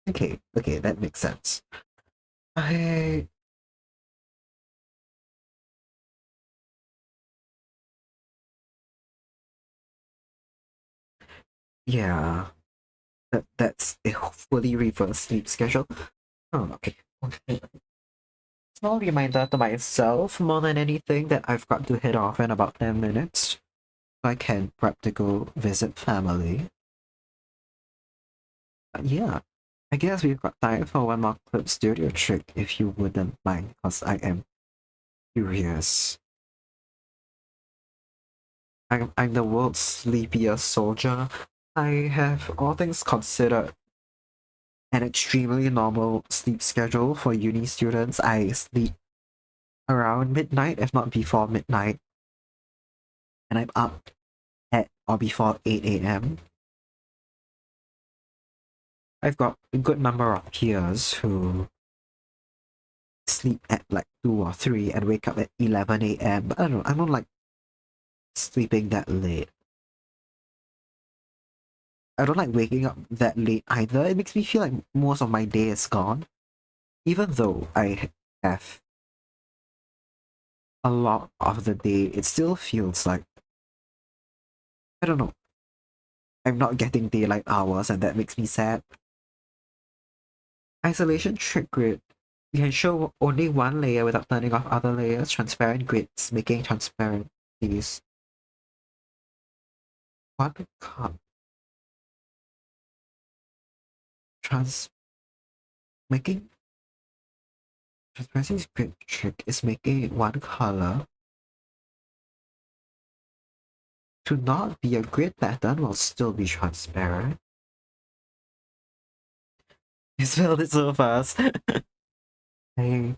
Okay, that makes sense. I yeah. That's a fully reverse sleep schedule. Oh, okay. Small reminder to myself more than anything that I've got to head off in about 10 minutes. I can prep to go visit family. But yeah, I guess we've got time for one more clip studio trick if you wouldn't mind, because I am curious. I'm the world's sleepiest soldier. I have, all things considered, an extremely normal sleep schedule for uni students. I sleep around midnight, if not before midnight, and I'm up at or before 8 a.m. I've got a good number of peers who sleep at like 2 or 3 and wake up at 11 a.m. But I don't like sleeping that late. I don't like waking up that late either. It makes me feel like most of my day is gone. Even though have a lot of the day, it still feels like, I don't know, I'm not getting daylight hours and that makes me sad. Isolation trick grid. You can show only one layer without turning off other layers. Transparent grids, making transparent these. What color? Making transparency grid trick is making it one color to not be a grid pattern while still be transparent. You spelled it so fast. I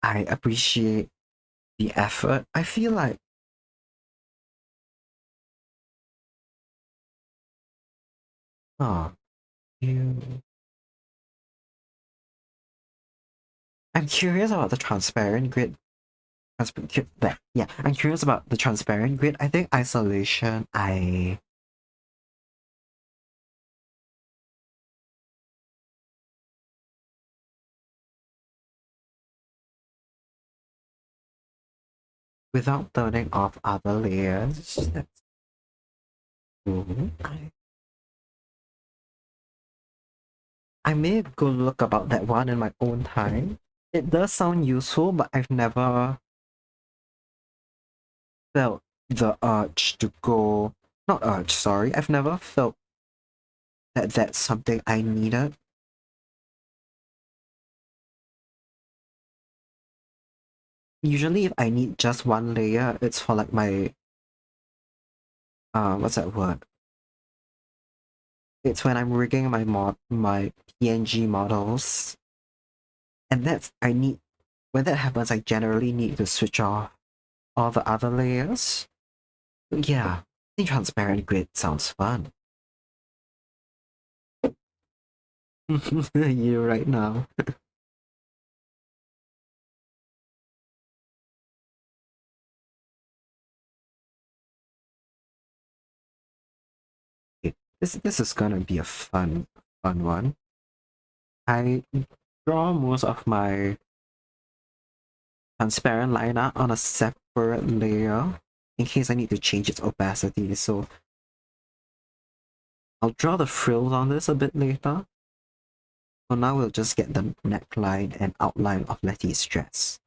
I appreciate the effort. I feel like oh you I'm curious about the transparent grid. Yeah, I'm curious about the transparent grid. I think isolation without turning off other layers. That's cool. I may go look about that one in my own time. It does sound useful, but I've never felt the urge to go. Not urge, sorry. I've never felt that that's something I needed. Usually, if I need just one layer, it's for like my what's that word? It's when I'm rigging my PNG models, and that's I need when that happens. I generally need to switch off all the other layers. Yeah, I think transparent grid sounds fun. You right now. Okay, this is gonna be a fun one. I draw most of my transparent line art on a separate layer in case I need to change its opacity. So I'll draw the frills on this a bit later. For now, we'll just get the neckline and outline of Letty's dress.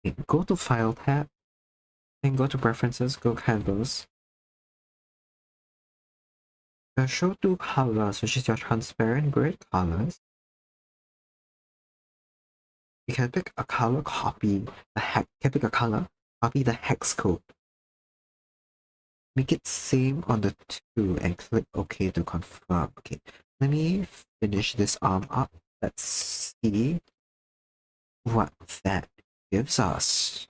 Okay, go to File tab, then go to Preferences, go Canvas. Show two colors, which is your transparent grid colors. You can pick a color, copy the hex. Can pick a color, copy the hex code. Make it same on the two and click OK to confirm. Okay, let me finish this arm up. Let's see what that gives us.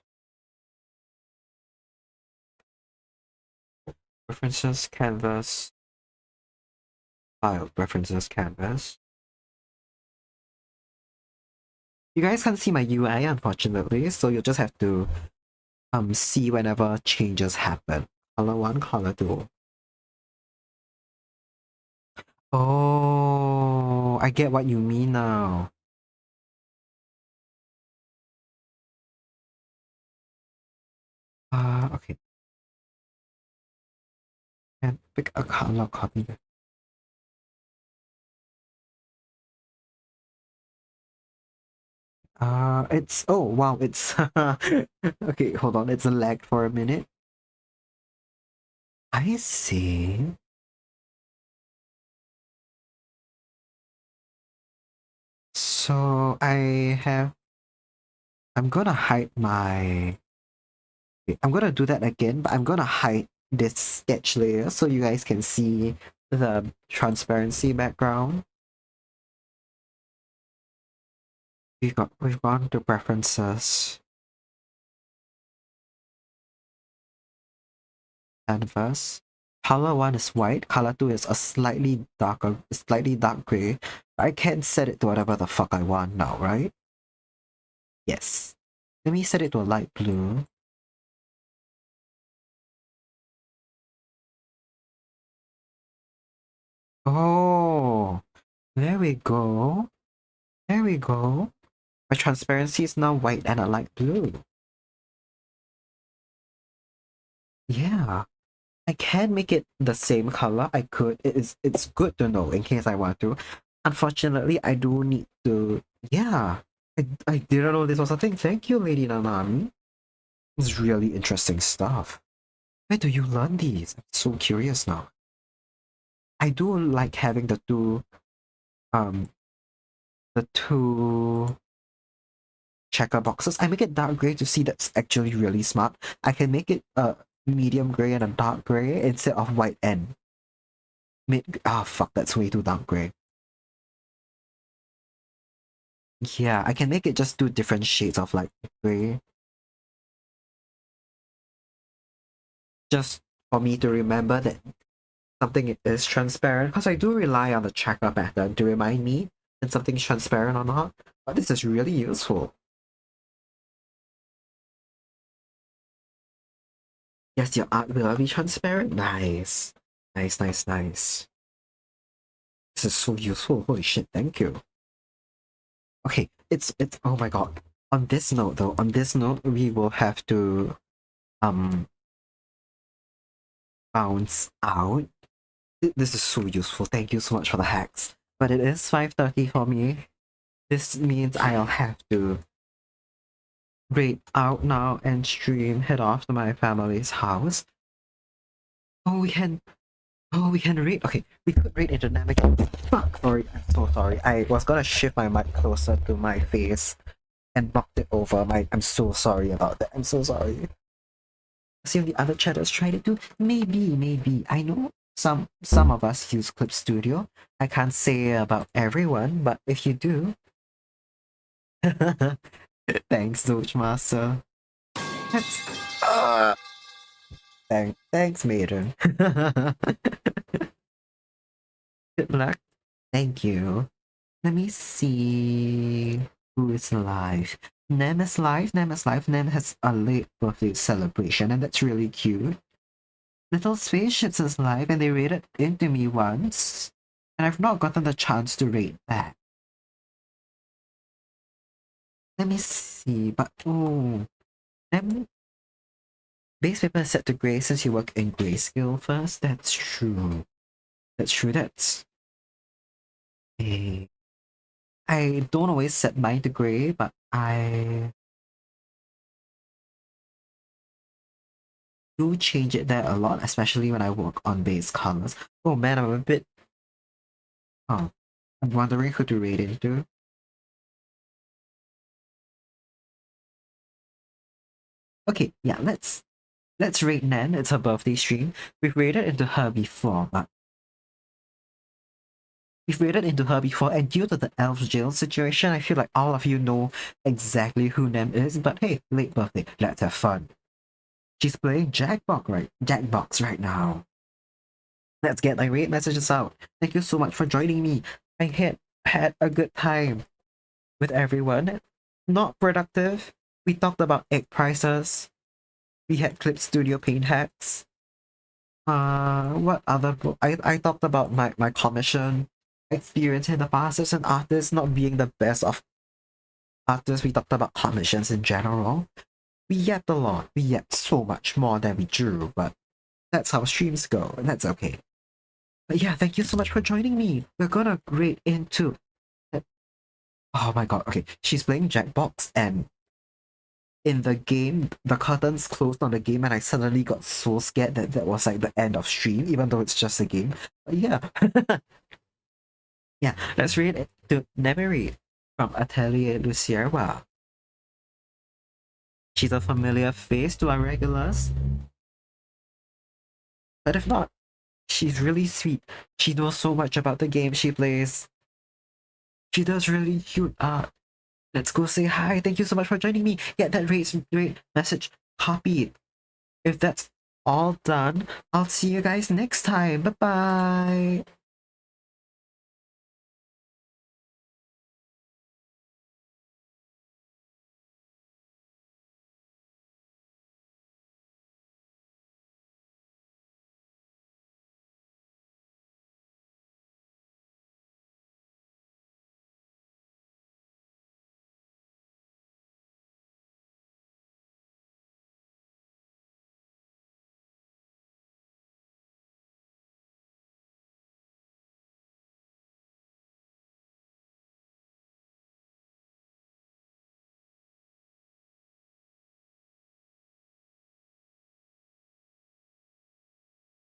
Preferences, canvas, file, preferences, canvas. You guys can't see my UI unfortunately, so you'll just have to see whenever changes happen. Color 1, color 2. Oh, I get what you mean now. Okay. And pick a color, copy that. It's oh wow, it's okay. Hold on, it's lagged for a minute. I see. So I'm gonna hide my. Okay, I'm gonna do that again, but I'm gonna hide this sketch layer so you guys can see the transparency background. We've gone to preferences. Canvas. Color 1 is white, color 2 is a slightly dark gray. I can set it to whatever the fuck I want now, right? Yes. Let me set it to a light blue. Oh, there we go. There we go. My transparency is now white and a light blue. Yeah. I can make it the same color. I could. It's good to know in case I want to. Unfortunately, I do need to. Yeah. I didn't know this was a thing. Thank you, Lady Nanami. It's really interesting stuff. Where do you learn these? I'm so curious now. I do like having um the two checker boxes. I make it dark gray to see that's actually really smart. I can make it a medium gray and a dark gray instead of white and mid. Ah, fuck, that's way too dark gray. Yeah, I can make it just two different shades of like gray. Just for me to remember that something is transparent, because I do rely on the checker pattern to remind me if something's transparent or not. But this is really useful. Yes, your art will be transparent. Nice. Nice, nice, nice. This is so useful. Holy shit, thank you. Okay, it's oh my god. On this note though, on this note, we will have to um bounce out. This is so useful. Thank you so much for the hacks. But it is 5:30 for me. This means I'll have to raid out now and stream, head off to my family's house. Oh, we can raid. Okay, we could raid into navigate. Fuck, sorry, I'm so sorry. I was gonna shift my mic closer to my face and knocked it over. I'm so sorry about that. I'm so sorry. See if the other chatters tried it too. Maybe. I know some of us use Clip Studio. I can't say about everyone, but if you do, thanks, Doge Master. That's thanks, Maiden. Good luck. Thank you. Let me see who is live. Nem is live. Nem is live. Nem has a late birthday celebration, and that's really cute. Little Spaceships is live, and they raided into me once, and I've not gotten the chance to raid back. Let me see, but oh, Nem base paper is set to gray since you work in grayscale first. That's true. That's true. That's I don't always set mine to gray, but I do change it there a lot, especially when I work on base colors. Oh man, I'm a bit. Oh, I'm wondering who to raid into. Okay, yeah, let's raid Nan. It's her birthday stream. We've raided into her before, but and due to the elf jail situation, I feel like all of you know exactly who Nem is. But hey, late birthday, let's have fun. She's playing Jackbox right now. Let's get my raid messages out. Thank you so much for joining me. I had a good time with everyone. Not productive. We talked about egg prices. We had Clip Studio paint hacks. What other book? I talked about my commission experience in the past as an artist, not being the best of artists. We talked about commissions in general. We yapped a lot. We yapped so much more than we drew, but that's how streams go, and that's okay. But yeah, thank you so much for joining me. We're gonna grade into. Oh my god, okay. She's playing Jackbox, and in the game, the curtains closed on the game, and I suddenly got so scared that that was like the end of stream, even though it's just a game. But yeah. Yeah, let's read it to Nemery from Atelier Lucierwa. She's a familiar face to our regulars. But if not, she's really sweet. She knows so much about the game she plays. She does really cute art. Let's go say hi. Thank you so much for joining me. Get that rate message copied. If that's all done, I'll see you guys next time. Bye bye.